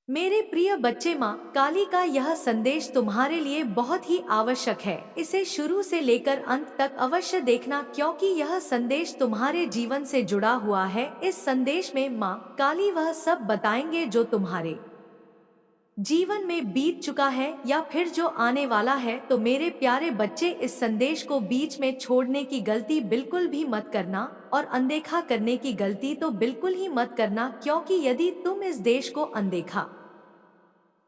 मेरे प्रिय बच्चे, माँ काली का यह संदेश तुम्हारे लिए बहुत ही आवश्यक है। इसे शुरू से लेकर अंत तक अवश्य देखना, क्योंकि यह संदेश तुम्हारे जीवन से जुड़ा हुआ है। इस संदेश में माँ काली वह सब बताएंगे जो तुम्हारे जीवन में बीत चुका है या फिर जो आने वाला है। तो मेरे प्यारे बच्चे, इस संदेश को बीच में छोड़ने की गलती बिल्कुल भी मत करना और अनदेखा करने की गलती तो बिल्कुल ही मत करना, क्योंकि यदि तुम इस देश को अनदेखा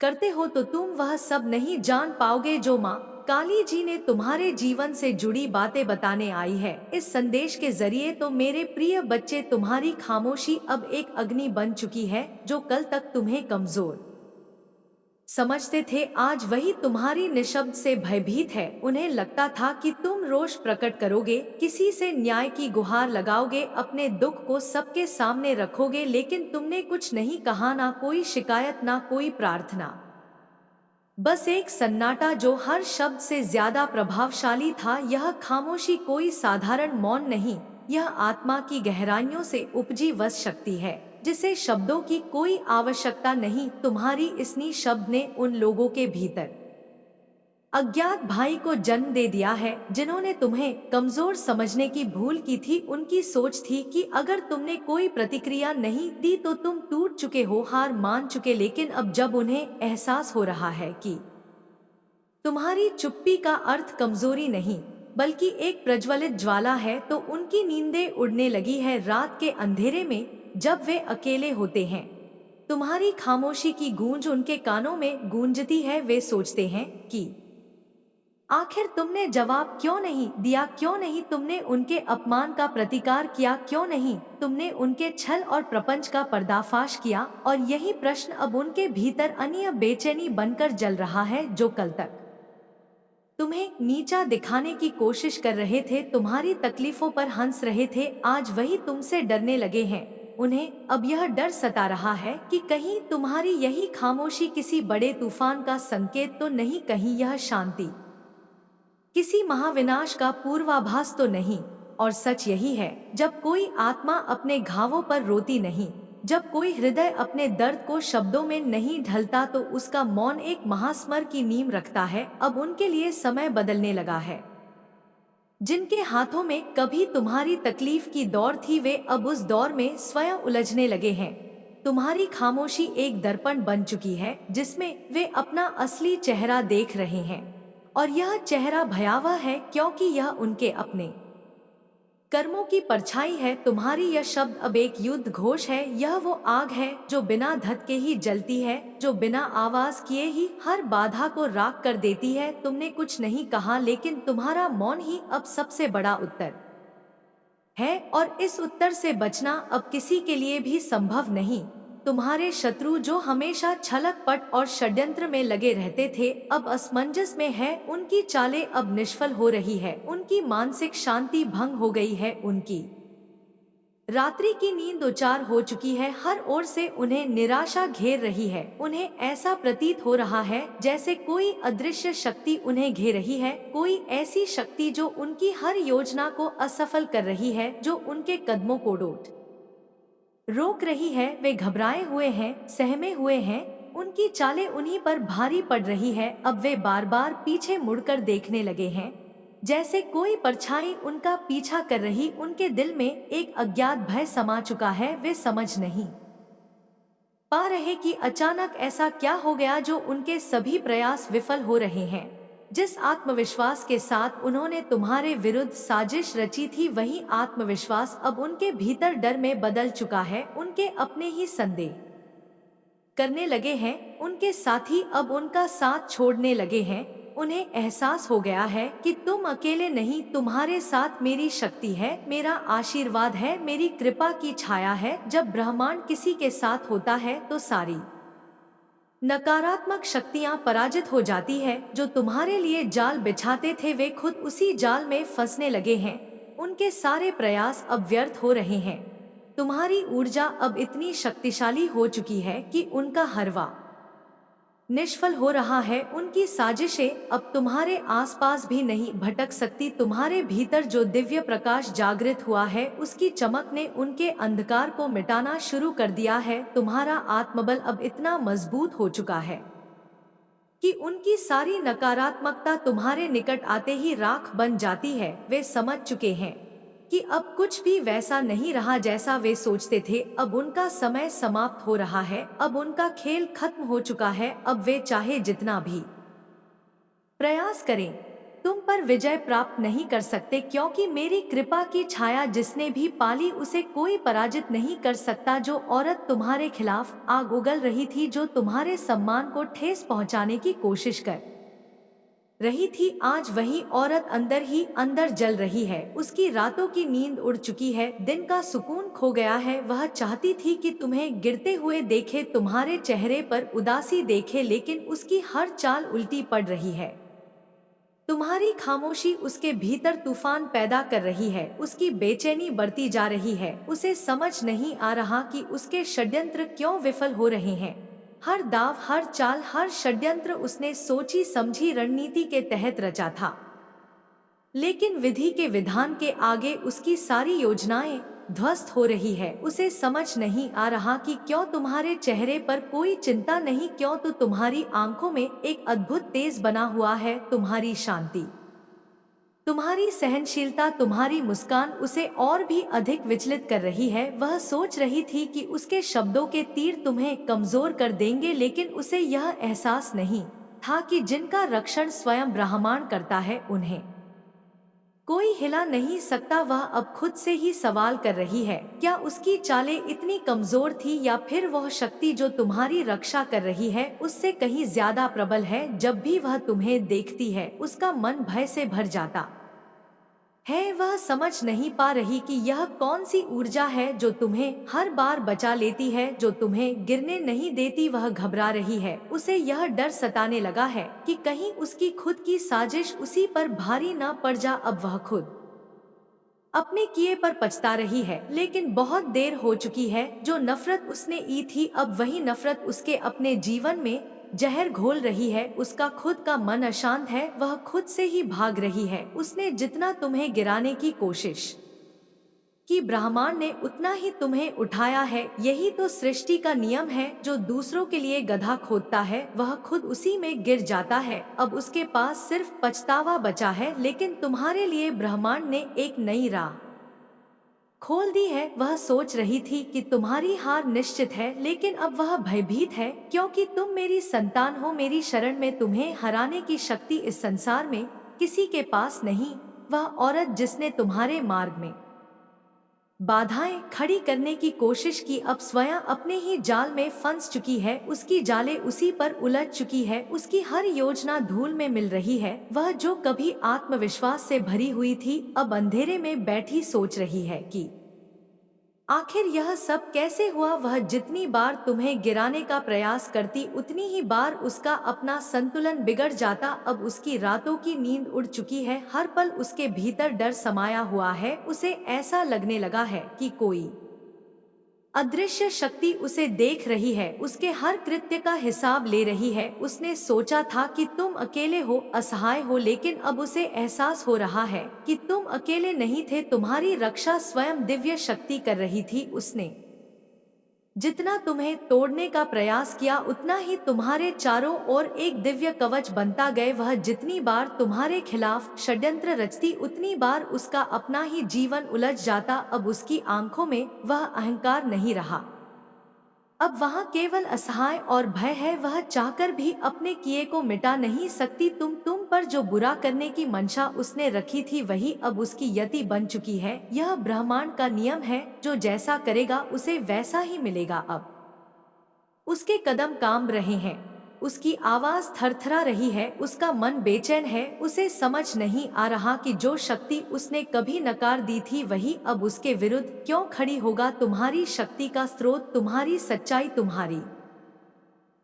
करते हो तो तुम वह सब नहीं जान पाओगे जो माँ काली जी ने तुम्हारे जीवन से जुड़ी बातें बताने आई है। इस संदेश के जरिए तो मेरे प्रिय बच्चे, तुम्हारी खामोशी अब एक अग्नि बन चुकी है। जो कल तक तुम्हें कमजोर समझते थे, आज वही तुम्हारी निशब्द से भयभीत है। उन्हें लगता था कि तुम रोष प्रकट करोगे, किसी से न्याय की गुहार लगाओगे, अपने दुख को सबके सामने रखोगे, लेकिन तुमने कुछ नहीं कहा, ना कोई शिकायत, ना कोई प्रार्थना। बस एक सन्नाटा जो हर शब्द से ज्यादा प्रभावशाली था। यह खामोशी कोई साधारण मौन नहीं, यह आत्मा की गहराइयों से उपजी वश शक्ति है, जिसे शब्दों की कोई आवश्यकता नहीं। तुम्हारी इस शब्द ने उन लोगों के भीतर अज्ञात भाई को जन्म दे दिया है, जिन्होंने तुम्हें कमजोर समझने की भूल की थी। उनकी सोच थी कि अगर तुमने कोई प्रतिक्रिया नहीं दी तो तुम टूट चुके हो, हार मान चुके। लेकिन अब जब उन्हें एहसास हो रहा है कि तुम्हारी चुप्पी का अर्थ कमजोरी नहीं बल्कि एक प्रज्वलित ज्वाला है, तो उनकी नींदें उड़ने लगी है। रात के अंधेरे में जब वे अकेले होते हैं, तुम्हारी खामोशी की गूंज उनके कानों में गूंजती है। वे सोचते हैं कि आखिर तुमने जवाब क्यों नहीं दिया, क्यों नहीं तुमने उनके अपमान का प्रतिकार किया, क्यों नहीं तुमने उनके छल और प्रपंच का पर्दाफाश किया। और यही प्रश्न अब उनके भीतर अनीय बेचैनी बनकर जल रहा है। जो कल तक तुम्हें नीचा दिखाने की कोशिश कर रहे थे, तुम्हारी तकलीफों पर हंस रहे थे, आज वही तुमसे डरने लगे हैं। उन्हें अब यह डर सता रहा है कि कहीं तुम्हारी यही खामोशी किसी बड़े तूफान का संकेत तो नहीं, कहीं यह शांति किसी महाविनाश का पूर्वाभास तो नहीं। और सच यही है, जब कोई आत्मा अपने घावों पर रोती नहीं, जब कोई हृदय अपने दर्द को शब्दों में नहीं ढलता, तो उसका मौन एक महास्मर की नींव रखता है। अब उनके लिए समय बदलने लगा है। जिनके हाथों में कभी तुम्हारी तकलीफ की दौड़ थी, वे अब उस दौर में स्वयं उलझने लगे हैं। तुम्हारी खामोशी एक दर्पण बन चुकी है, जिसमें वे अपना असली चेहरा देख रहे हैं। और यह चेहरा भयावह है, क्योंकि यह उनके अपने कर्मों की परछाई है। तुम्हारी यह शब्द अब एक युद्ध घोष है। यह वो आग है जो बिना धधके ही जलती है, जो बिना आवाज किए ही हर बाधा को राख कर देती है। तुमने कुछ नहीं कहा, लेकिन तुम्हारा मौन ही अब सबसे बड़ा उत्तर है। और इस उत्तर से बचना अब किसी के लिए भी संभव नहीं। तुम्हारे शत्रु जो हमेशा छलक पट और षड्यंत्र में लगे रहते थे, अब असमंजस में है। उनकी चालें अब निष्फल हो रही है, उनकी मानसिक शांति भंग हो गई है, उनकी रात्रि की नींद उचार हो चुकी है। हर ओर से उन्हें निराशा घेर रही है। उन्हें ऐसा प्रतीत हो रहा है जैसे कोई अदृश्य शक्ति उन्हें घेर रही है, कोई ऐसी शक्ति जो उनकी हर योजना को असफल कर रही है, जो उनके कदमों को रोक रही है। वे घबराए हुए हैं, सहमे हुए हैं, उनकी चालें उन्हीं पर भारी पड़ रही है। अब वे बार बार पीछे मुड़कर देखने लगे हैं, जैसे कोई परछाई उनका पीछा कर रही। उनके दिल में एक अज्ञात भय समा चुका है। वे समझ नहीं पा रहे कि अचानक ऐसा क्या हो गया जो उनके सभी प्रयास विफल हो रहे हैं। जिस आत्मविश्वास के साथ उन्होंने तुम्हारे विरुद्ध साजिश रची थी, वही आत्मविश्वास अब उनके भीतर डर में बदल चुका है। उनके अपने ही संदेह करने लगे हैं, उनके साथी अब उनका साथ छोड़ने लगे हैं। उन्हें एहसास हो गया है कि तुम अकेले नहीं, तुम्हारे साथ मेरी शक्ति है, मेरा आशीर्वाद है, मेरी कृपा की छाया है। जब ब्रह्मांड किसी के साथ होता है तो सारी नकारात्मक शक्तियां पराजित हो जाती है। जो तुम्हारे लिए जाल बिछाते थे, वे खुद उसी जाल में फंसने लगे हैं। उनके सारे प्रयास अब व्यर्थ हो रहे हैं। तुम्हारी ऊर्जा अब इतनी शक्तिशाली हो चुकी है कि उनका हरवा निष्फल हो रहा है। उनकी साजिशें अब तुम्हारे आसपास भी नहीं भटक सकती। तुम्हारे भीतर जो दिव्य प्रकाश जागृत हुआ है, उसकी चमक ने उनके अंधकार को मिटाना शुरू कर दिया है। तुम्हारा आत्मबल अब इतना मजबूत हो चुका है कि उनकी सारी नकारात्मकता तुम्हारे निकट आते ही राख बन जाती है। वे समझ चुके हैं कि अब कुछ भी वैसा नहीं रहा जैसा वे सोचते थे। अब उनका समय समाप्त हो रहा है, अब उनका खेल खत्म हो चुका है। अब वे चाहे जितना भी प्रयास करें, तुम पर विजय प्राप्त नहीं कर सकते, क्योंकि मेरी कृपा की छाया जिसने भी पाली उसे कोई पराजित नहीं कर सकता। जो औरत तुम्हारे खिलाफ आग उगल रही थी, जो तुम्हारे सम्मान को ठेस पहुंचाने की कोशिश कर रही थी, आज वही औरत अंदर ही अंदर जल रही है। उसकी रातों की नींद उड़ चुकी है, दिन का सुकून खो गया है। वह चाहती थी कि तुम्हें गिरते हुए देखे, तुम्हारे चेहरे पर उदासी देखे, लेकिन उसकी हर चाल उल्टी पड़ रही है। तुम्हारी खामोशी उसके भीतर तूफान पैदा कर रही है। उसकी बेचैनी बढ़ती जा रही है। उसे समझ नहीं आ रहा कि उसके षड्यंत्र क्यों विफल हो रहे हैं। हर दाव, हर चाल, हर षड्यंत्र उसने सोची समझी रणनीति के तहत रचा था, लेकिन विधि के विधान के आगे उसकी सारी योजनाएं ध्वस्त हो रही है। उसे समझ नहीं आ रहा कि क्यों तुम्हारे चेहरे पर कोई चिंता नहीं, क्यों तो तुम्हारी आंखों में एक अद्भुत तेज बना हुआ है। तुम्हारी शांति, तुम्हारी सहनशीलता, तुम्हारी मुस्कान उसे और भी अधिक विचलित कर रही है। वह सोच रही थी कि उसके शब्दों के तीर तुम्हें कमजोर कर देंगे, लेकिन उसे यह एहसास नहीं था कि जिनका रक्षण स्वयं ब्रह्मांड करता है, उन्हें कोई हिला नहीं सकता। वह अब खुद से ही सवाल कर रही है, क्या उसकी चालें इतनी कमजोर थी, या फिर वह शक्ति जो तुम्हारी रक्षा कर रही है उससे कहीं ज्यादा प्रबल है। जब भी वह तुम्हें देखती है, उसका मन भय से भर जाता है। वह समझ नहीं पा रही कि यह कौन सी ऊर्जा है जो तुम्हें हर बार बचा लेती है, जो तुम्हें गिरने नहीं देती। वह घबरा रही है। उसे यह डर सताने लगा है कि कहीं उसकी खुद की साजिश उसी पर भारी न पड़ जा। अब वह खुद अपने किए पर पछता रही है, लेकिन बहुत देर हो चुकी है। जो नफरत उसने ई थी, अब वही नफरत उसके अपने जीवन में जहर घोल रही है। उसका खुद का मन अशांत है, वह खुद से ही भाग रही है। उसने जितना तुम्हें गिराने की कोशिश कि ब्रह्मांड ने उतना ही तुम्हें उठाया है। यही तो सृष्टि का नियम है। जो दूसरों के लिए गड्ढा खोदता है, वह खुद उसी में गिर जाता है। अब उसके पास सिर्फ पछतावा बचा है, लेकिन तुम्हारे लिए ब्रह्मांड ने एक नई राह खोल दी है। वह सोच रही थी कि तुम्हारी हार निश्चित है, लेकिन अब वह भयभीत है, क्योंकि तुम मेरी संतान हो। मेरी शरण में तुम्हें हराने की शक्ति इस संसार में किसी के पास नहीं। वह औरत जिसने तुम्हारे मार्ग में बाधाएं खड़ी करने की कोशिश की, अब स्वयं अपने ही जाल में फंस चुकी है। उसकी जालें उसी पर उलझ चुकी है। उसकी हर योजना धूल में मिल रही है। वह जो कभी आत्मविश्वास से भरी हुई थी, अब अंधेरे में बैठी सोच रही है कि आखिर यह सब कैसे हुआ। वह जितनी बार तुम्हें गिराने का प्रयास करती, उतनी ही बार उसका अपना संतुलन बिगड़ जाता। अब उसकी रातों की नींद उड़ चुकी है। हर पल उसके भीतर डर समाया हुआ है। उसे ऐसा लगने लगा है कि कोई अदृश्य शक्ति उसे देख रही है, उसके हर कृत्य का हिसाब ले रही है। उसने सोचा था कि तुम अकेले हो, असहाय हो, लेकिन अब उसे एहसास हो रहा है कि तुम अकेले नहीं थे। तुम्हारी रक्षा स्वयं दिव्य शक्ति कर रही थी। उसने जितना तुम्हें तोड़ने का प्रयास किया, उतना ही तुम्हारे चारों ओर एक दिव्य कवच बनता गए। वह जितनी बार तुम्हारे खिलाफ षड्यंत्र रचती, उतनी बार उसका अपना ही जीवन उलझ जाता। अब उसकी आंखों में वह अहंकार नहीं रहा, अब वहाँ केवल असहाय और भय है। वह चाहकर भी अपने किए को मिटा नहीं सकती। तुम पर जो बुरा करने की मंशा उसने रखी थी, वही अब उसकी यति बन चुकी है। यह ब्रह्मांड का नियम है, जो जैसा करेगा उसे वैसा ही मिलेगा। अब उसके कदम कांप रहे हैं, उसकी आवाज थरथरा रही है, उसका मन बेचैन है। उसे समझ नहीं आ रहा कि जो शक्ति उसने कभी नकार दी थी, वही अब उसके विरुद्ध क्यों खड़ी होगा। तुम्हारी शक्ति का स्रोत तुम्हारी सच्चाई, तुम्हारी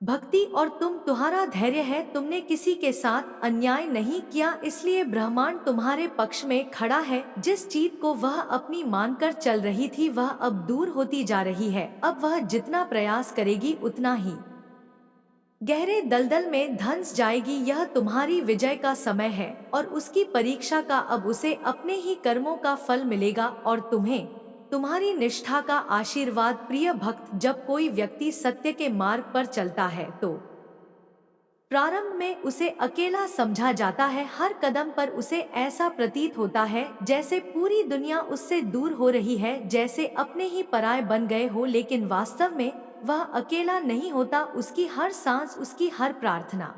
भक्ति और तुम्हारा धैर्य है। तुमने किसी के साथ अन्याय नहीं किया, इसलिए ब्रह्मांड तुम्हारे पक्ष में खड़ा है। जिस चीज को वह अपनी मानकर चल रही थी, वह अब दूर होती जा रही है। अब वह जितना प्रयास करेगी, उतना ही गहरे दलदल में धंस जाएगी। यह तुम्हारी विजय का समय है और उसकी परीक्षा का अब उसे अपने ही कर्मों का फल मिलेगा और तुम्हें तुम्हारी निष्ठा का आशीर्वाद। प्रिय भक्त, जब कोई व्यक्ति सत्य के मार्ग पर चलता है तो प्रारंभ में उसे अकेला समझा जाता है। हर कदम पर उसे ऐसा प्रतीत होता है जैसे पूरी दुनिया उससे दूर हो रही है, जैसे अपने ही पराये बन गए हो। लेकिन वास्तव में वह अकेला नहीं होता। उसकी हर सांस, उसकी हर प्रार्थना,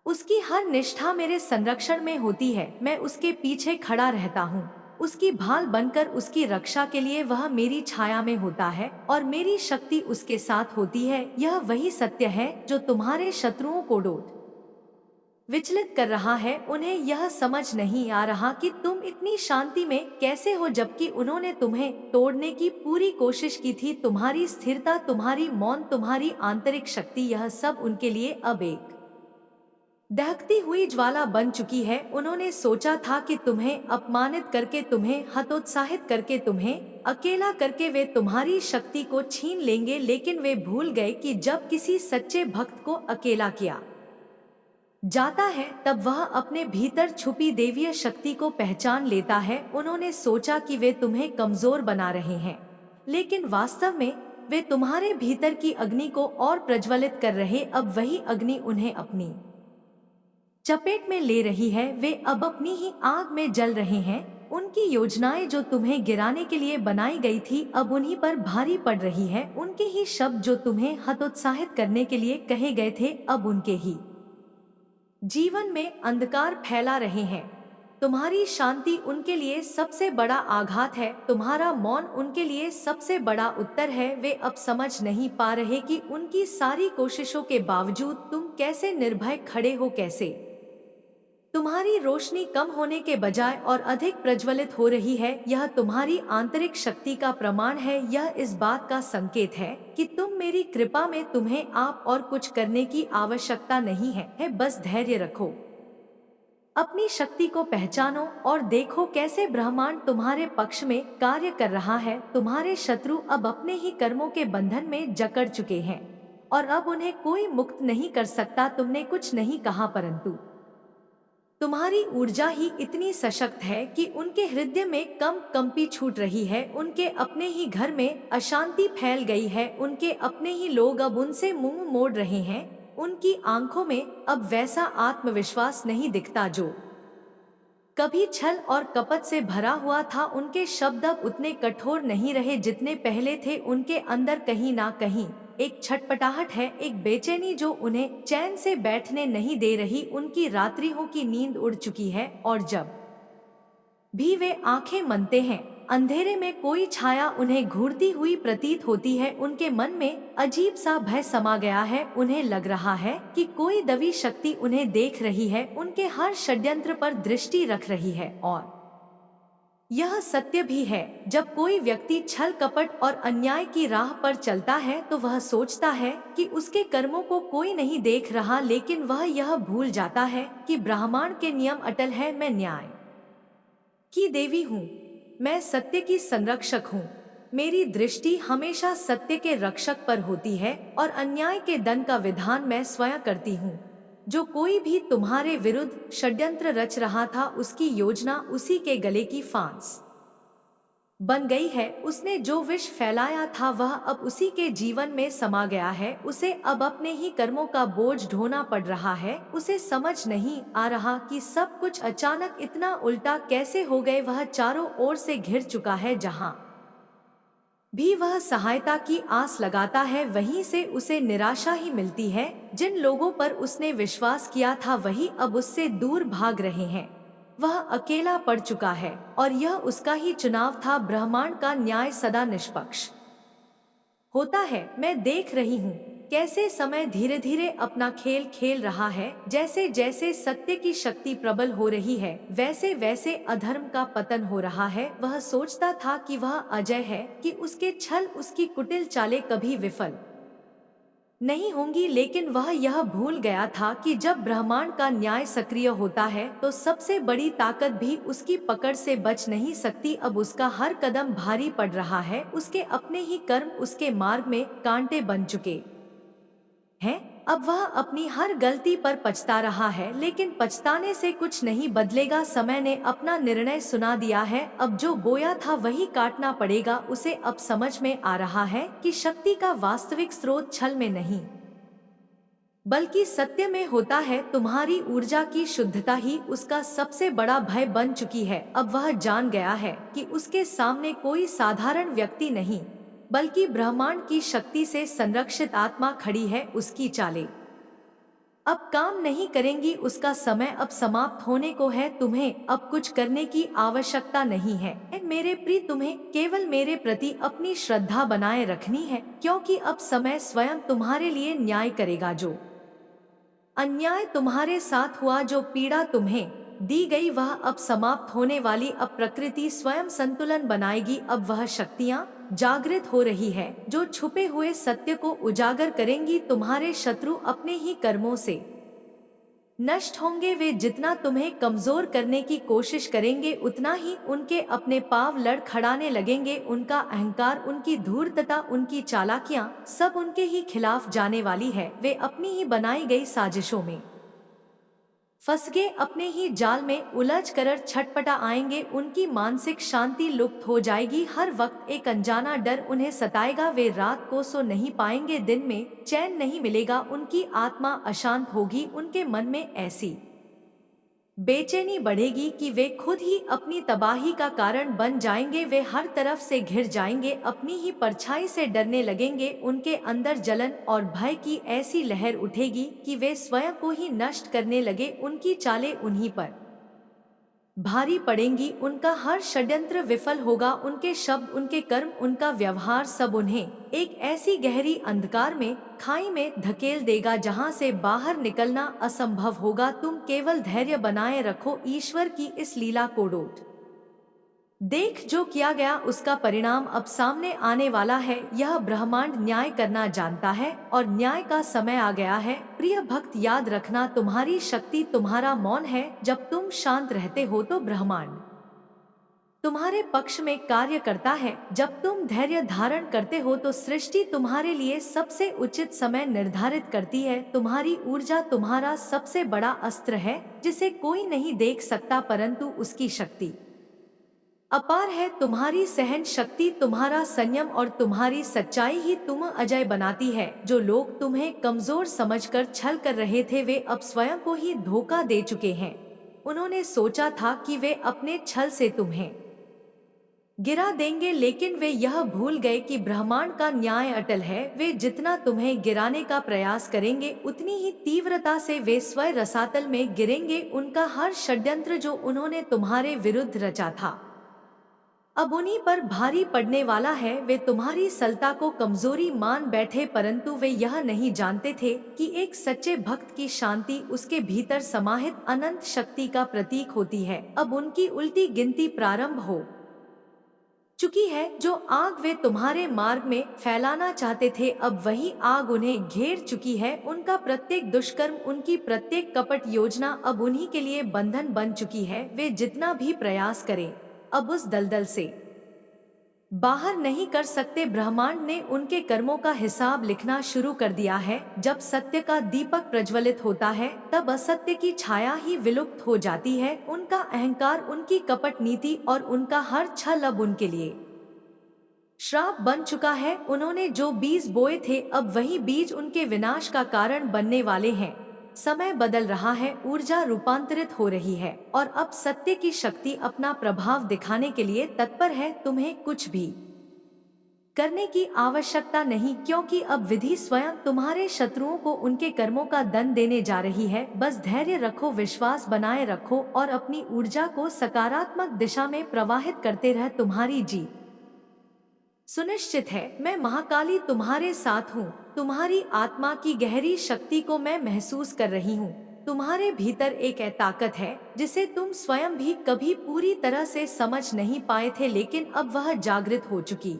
उसकी हर निष्ठा मेरे संरक्षण में होती है। मैं उसके पीछे खड़ा रहता हूँ, उसकी भाल बनकर। उसकी रक्षा के लिए वह मेरी छाया में होता है और मेरी शक्ति उसके साथ होती है। यह वही सत्य है जो तुम्हारे शत्रुओं को डोट विचलित कर रहा है। उन्हें यह समझ नहीं आ रहा कि तुम इतनी शांति में कैसे हो, जबकि उन्होंने तुम्हें तोड़ने की पूरी कोशिश की थी। तुम्हारी स्थिरता, तुम्हारी मौन, तुम्हारी आंतरिक शक्ति, यह सब उनके लिए अब एक दहकती हुई ज्वाला बन चुकी है। उन्होंने सोचा था कि तुम्हें अपमानित करके, तुम्हें हतोत्साहित करके, तुम्हें अकेला करके वे तुम्हारी शक्ति को छीन लेंगे। लेकिन वे भूल गए कि जब किसी सच्चे भक्त को अकेला किया जाता है तब वह अपने भीतर छुपी देवीय शक्ति को पहचान लेता है। उन्होंने सोचा कि वे तुम्हें कमजोर बना रहे हैं, लेकिन वास्तव में वे तुम्हारे भीतर की अग्नि को और प्रज्वलित कर रहे। अब वही अग्नि उन्हें अपनी चपेट में ले रही है। वे अब अपनी ही आग में जल रहे हैं। उनकी योजनाएं जो तुम्हें गिराने के लिए बनाई गई थी अब उन्हीं पर भारी पड़ रही है। उनके ही शब्द जो तुम्हें हतोत्साहित करने के लिए कहे गए थे अब उनके ही जीवन में अंधकार फैला रहे हैं। तुम्हारी शांति उनके लिए सबसे बड़ा आघात है, तुम्हारा मौन उनके लिए सबसे बड़ा उत्तर है। वे अब समझ नहीं पा रहे कि उनकी सारी कोशिशों के बावजूद तुम कैसे निर्भय खड़े हो, कैसे तुम्हारी रोशनी कम होने के बजाय और अधिक प्रज्वलित हो रही है। यह तुम्हारी आंतरिक शक्ति का प्रमाण है। यह इस बात का संकेत है कि तुम मेरी कृपा में, तुम्हें आप और कुछ करने की आवश्यकता नहीं है। बस धैर्य रखो, अपनी शक्ति को पहचानो और देखो कैसे ब्रह्मांड तुम्हारे पक्ष में कार्य कर रहा है। तुम्हारे शत्रु अब अपने ही कर्मों के बंधन में जकड़ चुके हैं और अब उन्हें कोई मुक्त नहीं कर सकता। तुमने कुछ नहीं कहा, परंतु तुम्हारी ऊर्जा ही इतनी सशक्त है कि उनके हृदय में कंपी छूट रही है। उनके अपने ही घर में अशांति फैल गई है। उनके अपने ही लोग अब उनसे मुंह मोड़ रहे हैं। उनकी आंखों में अब वैसा आत्मविश्वास नहीं दिखता जो कभी छल और कपट से भरा हुआ था। उनके शब्द अब उतने कठोर नहीं रहे जितने पहले थे। उनके अंदर कहीं ना कहीं एक छटपटाहट है, एक बेचैनी जो उन्हें चैन से बैठने नहीं दे रही। उनकी रात्रियों की नींद उड़ चुकी है और जब भी वे आंखें मनते हैं अंधेरे में कोई छाया उन्हें घूरती हुई प्रतीत होती है। उनके मन में अजीब सा भय समा गया है। उन्हें लग रहा है कि कोई दवी शक्ति उन्हें देख रही है, उनके हर षड्यंत्र पर दृष्टि रख रही है। और यह सत्य भी है, जब कोई व्यक्ति छल कपट और अन्याय की राह पर चलता है तो वह सोचता है कि उसके कर्मों को कोई नहीं देख रहा, लेकिन वह यह भूल जाता है कि ब्रह्मांड के नियम अटल है। मैं न्याय की देवी हूँ, मैं सत्य की संरक्षक हूँ। मेरी दृष्टि हमेशा सत्य के रक्षक पर होती है और अन्याय के दंड का विधान मैं स्वयं करती हूँ। जो कोई भी तुम्हारे विरुद्ध षड्यंत्र रच रहा था उसकी योजना उसी के गले की फांस बन गई है। उसने जो विष फैलाया था वह अब उसी के जीवन में समा गया है। उसे अब अपने ही कर्मों का बोझ ढोना पड़ रहा है। उसे समझ नहीं आ रहा कि सब कुछ अचानक इतना उल्टा कैसे हो गए। वह चारों ओर से घिर चुका है, जहां भी वह सहायता की आस लगाता है वहीं से उसे निराशा ही मिलती है। जिन लोगों पर उसने विश्वास किया था वही अब उससे दूर भाग रहे हैं। वह अकेला पड़ चुका है और यह उसका ही चुनाव था। ब्रह्मांड का न्याय सदा निष्पक्ष होता है। मैं देख रही हूँ कैसे समय धीरे धीरे अपना खेल खेल रहा है। जैसे जैसे सत्य की शक्ति प्रबल हो रही है वैसे वैसे अधर्म का पतन हो रहा है। वह सोचता था कि वह अजय है, कि उसके छल, उसकी कुटिल चालें कभी विफल नहीं होंगी, लेकिन वह यह भूल गया था कि जब ब्रह्मांड का न्याय सक्रिय होता है तो सबसे बड़ी ताकत भी उसकी पकड़ से बच नहीं सकती। अब उसका हर कदम भारी पड़ रहा है। उसके अपने ही कर्म उसके मार्ग में कांटे बन चुके हैं अब वह अपनी हर गलती पर पछता रहा है, लेकिन पछताने से कुछ नहीं बदलेगा। समय ने अपना निर्णय सुना दिया है। अब जो बोया था वही काटना पड़ेगा। उसे अब समझ में आ रहा है कि शक्ति का वास्तविक स्रोत छल में नहीं बल्कि सत्य में होता है। तुम्हारी ऊर्जा की शुद्धता ही उसका सबसे बड़ा भय बन चुकी है। अब वह जान गया है कि उसके सामने कोई साधारण व्यक्ति नहीं बल्कि ब्रह्मांड की शक्ति से संरक्षित आत्मा खड़ी है। उसकी चालें अब काम नहीं करेंगी। उसका समय अब समाप्त होने को है। तुम्हें अब कुछ करने की आवश्यकता नहीं है मेरे प्रिय। तुम्हें केवल मेरे प्रति अपनी श्रद्धा बनाए रखनी है, क्योंकि अब समय स्वयं तुम्हारे लिए न्याय करेगा। जो अन्याय तुम्हारे साथ हुआ, जो पीड़ा तुम्हें दी गई, वह अब समाप्त होने वाली। अब प्रकृति स्वयं संतुलन बनाएगी। अब वह शक्तियाँ जागृत हो रही है जो छुपे हुए सत्य को उजागर करेंगी। तुम्हारे शत्रु अपने ही कर्मों से नष्ट होंगे। वे जितना तुम्हें कमजोर करने की कोशिश करेंगे, उतना ही उनके अपने पांव लड़खड़ाने लगेंगे। उनका अहंकार, उनकी धूर्तता, उनकी चालाकियां सब उनके ही खिलाफ जाने वाली है। वे अपनी ही बनाई गई साजिशों में फंस गए, अपने ही जाल में उलझ कर छटपटा आएंगे। उनकी मानसिक शांति लुप्त हो जाएगी। हर वक्त एक अनजाना डर उन्हें सताएगा। वे रात को सो नहीं पाएंगे, दिन में चैन नहीं मिलेगा। उनकी आत्मा अशांत होगी। उनके मन में ऐसी बेचैनी बढ़ेगी कि वे खुद ही अपनी तबाही का कारण बन जाएंगे। वे हर तरफ से घिर जाएंगे, अपनी ही परछाई से डरने लगेंगे। उनके अंदर जलन और भय की ऐसी लहर उठेगी कि वे स्वयं को ही नष्ट करने लगे। उनकी चालें उन्हीं पर भारी पड़ेंगी। उनका हर षड्यंत्र विफल होगा। उनके शब्द, उनके कर्म, उनका व्यवहार सब उन्हें एक ऐसी गहरी अंधकार में, खाई में धकेल देगा जहां से बाहर निकलना असंभव होगा। तुम केवल धैर्य बनाए रखो। ईश्वर की इस लीला को डोट देख। जो किया गया उसका परिणाम अब सामने आने वाला है। यह ब्रह्मांड न्याय करना जानता है और न्याय का समय आ गया है। प्रिय भक्त, याद रखना, तुम्हारी शक्ति तुम्हारा मौन है। जब तुम शांत रहते हो तो ब्रह्मांड तुम्हारे पक्ष में कार्य करता है। जब तुम धैर्य धारण करते हो तो सृष्टि तुम्हारे लिए सबसे उचित समय निर्धारित करती है। तुम्हारी ऊर्जा तुम्हारा सबसे बड़ा अस्त्र है, जिसे कोई नहीं देख सकता, परंतु उसकी शक्ति अपार है। तुम्हारी सहन शक्ति, तुम्हारा संयम और तुम्हारी सच्चाई ही तुम अजय बनाती है। जो लोग तुम्हें कमजोर समझकर छल कर रहे थे, वे अब स्वयं को ही धोखा दे चुके हैं। उन्होंने सोचा था कि वे अपने छल से तुम्हें गिरा देंगे, लेकिन वे यह भूल गए कि ब्रह्मांड का न्याय अटल है। वे जितना तुम्हें गिराने का प्रयास करेंगे, उतनी ही तीव्रता से वे स्वयं रसातल में गिरेंगे। उनका हर षड्यंत्र जो उन्होंने तुम्हारे विरुद्ध रचा था, अब उन्हीं पर भारी पड़ने वाला है। वे तुम्हारी सलता को कमजोरी मान बैठे, परंतु वे यह नहीं जानते थे कि एक सच्चे भक्त की शांति उसके भीतर समाहित अनंत शक्ति का प्रतीक होती है। अब उनकी उल्टी गिनती प्रारंभ हो चुकी है। जो आग वे तुम्हारे मार्ग में फैलाना चाहते थे, अब वही आग उन्हें घेर चुकी है। उनका प्रत्येक दुष्कर्म, उनकी प्रत्येक कपट योजना अब उन्हीं के लिए बंधन बन चुकी है। वे जितना भी प्रयास करें, अब उस दलदल से बाहर नहीं कर सकते। ब्रह्मांड ने उनके कर्मों का हिसाब लिखना शुरू कर दिया है। जब सत्य का दीपक प्रज्वलित होता है, तब असत्य की छाया ही विलुप्त हो जाती है। उनका अहंकार, उनकी कपट नीति और उनका हर छल अब उनके लिए श्राप बन चुका है। उन्होंने जो बीज बोए थे, अब वही बीज उनके विनाश का कारण बनने वाले हैं। समय बदल रहा है, ऊर्जा रूपांतरित हो रही है और अब सत्य की शक्ति अपना प्रभाव दिखाने के लिए तत्पर है। तुम्हें कुछ भी करने की आवश्यकता नहीं, क्योंकि अब विधि स्वयं तुम्हारे शत्रुओं को उनके कर्मों का दंड देने जा रही है। बस धैर्य रखो, विश्वास बनाए रखो और अपनी ऊर्जा को सकारात्मक दिशा में प्रवाहित करते रह। तुम्हारी जीत सुनिश्चित है। मैं महाकाली तुम्हारे साथ हूँ। तुम्हारी आत्मा की गहरी शक्ति को मैं महसूस कर रही हूँ। तुम्हारे भीतर एक ताकत है जिसे तुम स्वयं भी कभी पूरी तरह से समझ नहीं पाए थे, लेकिन अब वह जागृत हो चुकी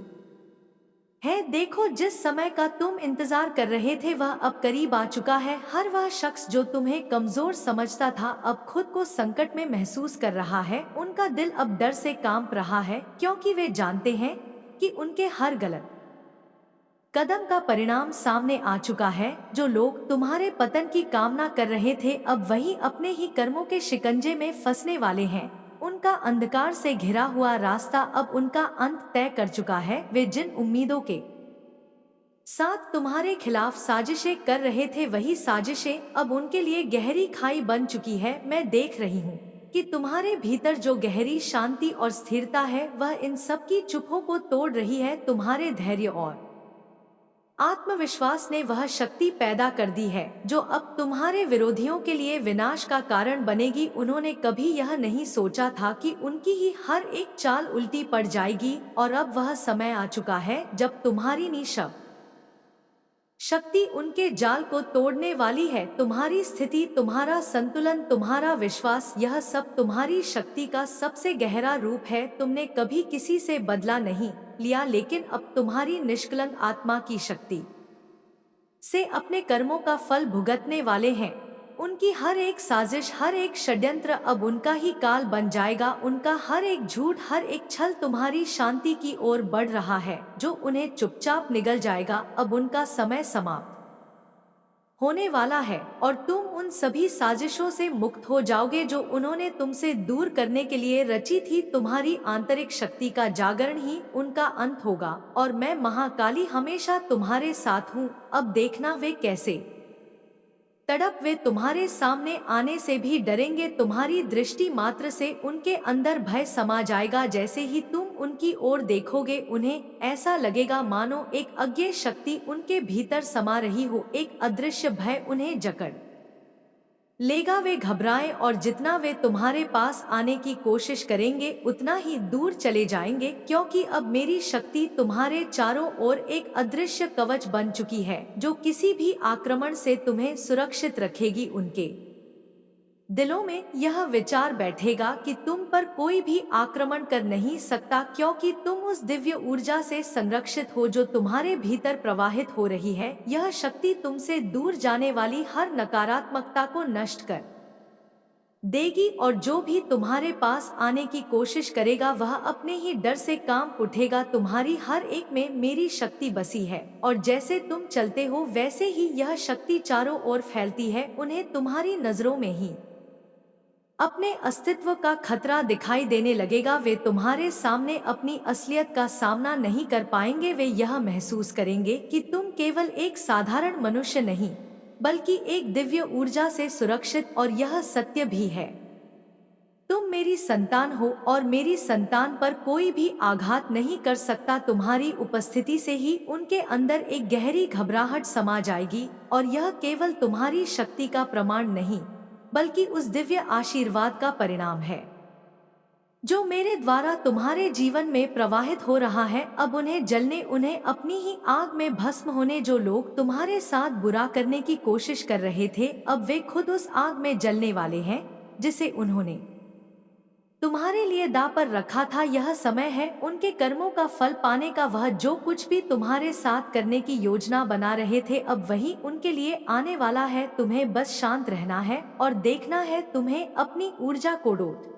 है। देखो, जिस समय का तुम इंतजार कर रहे थे वह अब करीब आ चुका है। हर वह शख्स जो तुम्हें कमजोर समझता था, अब खुद को संकट में महसूस कर रहा है। उनका दिल अब डर से कांप रहा है, क्योंकि वे जानते हैं कि उनके हर गलत कदम का परिणाम सामने आ चुका है। जो लोग तुम्हारे पतन की कामना कर रहे थे अब वही अपने ही कर्मों के शिकंजे में फंसने वाले हैं। उनका अंधकार से घिरा हुआ रास्ता अब उनका अंत तय कर चुका है। वे जिन उम्मीदों के साथ तुम्हारे खिलाफ साजिशें कर रहे थे वही साजिशें अब उनके लिए गहरी खाई बन चुकी है। मैं देख रही हूँ कि तुम्हारे भीतर जो गहरी शांति और स्थिरता है वह इन सब की चुप्पों को तोड़ रही है। तुम्हारे धैर्य और आत्मविश्वास ने वह शक्ति पैदा कर दी है जो अब तुम्हारे विरोधियों के लिए विनाश का कारण बनेगी। उन्होंने कभी यह नहीं सोचा था कि उनकी ही हर एक चाल उल्टी पड़ जाएगी और अब वह समय आ चुका है जब तुम्हारी निःशब्द शक्ति उनके जाल को तोड़ने वाली है। तुम्हारी स्थिति, तुम्हारा संतुलन, तुम्हारा विश्वास, यह सब तुम्हारी शक्ति का सबसे गहरा रूप है। तुमने कभी किसी से बदला नहीं लिया, लेकिन अब तुम्हारी निष्कलंक आत्मा की शक्ति से अपने कर्मों का फल भुगतने वाले हैं। उनकी हर एक साजिश, हर एक षड्यंत्र अब उनका ही काल बन जाएगा। उनका हर एक झूठ, हर एक छल तुम्हारी शांति की ओर बढ़ रहा है जो उन्हें चुपचाप निगल जाएगा। अब उनका समय समाप्त होने वाला है और तुम उन सभी साजिशों से मुक्त हो जाओगे जो उन्होंने तुमसे दूर करने के लिए रची थी। तुम्हारी आंतरिक शक्ति का जागरण ही उनका अंत होगा और मैं महाकाली हमेशा तुम्हारे साथ हूँ। अब देखना वे कैसे तड़प, वे तुम्हारे सामने आने से भी डरेंगे। तुम्हारी दृष्टि मात्र से उनके अंदर भय समा जाएगा। जैसे ही तुम उनकी ओर देखोगे उन्हें ऐसा लगेगा मानो एक अज्ञेय शक्ति उनके भीतर समा रही हो। एक अदृश्य भय उन्हें जकड़ लेगा। वे घबराएं और जितना वे तुम्हारे पास आने की कोशिश करेंगे उतना ही दूर चले जाएंगे, क्योंकि अब मेरी शक्ति तुम्हारे चारों ओर एक अदृश्य कवच बन चुकी है जो किसी भी आक्रमण से तुम्हें सुरक्षित रखेगी। उनके दिलों में यह विचार बैठेगा कि तुम पर कोई भी आक्रमण कर नहीं सकता, क्योंकि तुम उस दिव्य ऊर्जा से संरक्षित हो जो तुम्हारे भीतर प्रवाहित हो रही है। यह शक्ति तुमसे दूर जाने वाली हर नकारात्मकता को नष्ट कर देगी और जो भी तुम्हारे पास आने की कोशिश करेगा वह अपने ही डर से कांप उठेगा। तुम्हारी हर एक में मेरी शक्ति बसी है और जैसे तुम चलते हो वैसे ही यह शक्ति चारों ओर फैलती है। उन्हें तुम्हारी नजरों में ही अपने अस्तित्व का खतरा दिखाई देने लगेगा। वे तुम्हारे सामने अपनी असलियत का सामना नहीं कर पाएंगे। वे यह महसूस करेंगे कि तुम केवल एक साधारण मनुष्य नहीं बल्कि एक दिव्य ऊर्जा से सुरक्षित, और यह सत्य भी है। तुम मेरी संतान हो और मेरी संतान पर कोई भी आघात नहीं कर सकता। तुम्हारी उपस्थिति से ही उनके अंदर एक गहरी घबराहट समा जाएगी और यह केवल तुम्हारी शक्ति का प्रमाण नहीं बल्कि उस दिव्य आशीर्वाद का परिणाम है जो मेरे द्वारा तुम्हारे जीवन में प्रवाहित हो रहा है। अब उन्हें जलने, उन्हें अपनी ही आग में भस्म होने। जो लोग तुम्हारे साथ बुरा करने की कोशिश कर रहे थे अब वे खुद उस आग में जलने वाले हैं जिसे उन्होंने तुम्हारे लिए दांव पर रखा था। यह समय है उनके कर्मों का फल पाने का। वह जो कुछ भी तुम्हारे साथ करने की योजना बना रहे थे अब वही उनके लिए आने वाला है। तुम्हें बस शांत रहना है और देखना है। तुम्हें अपनी ऊर्जा को डोट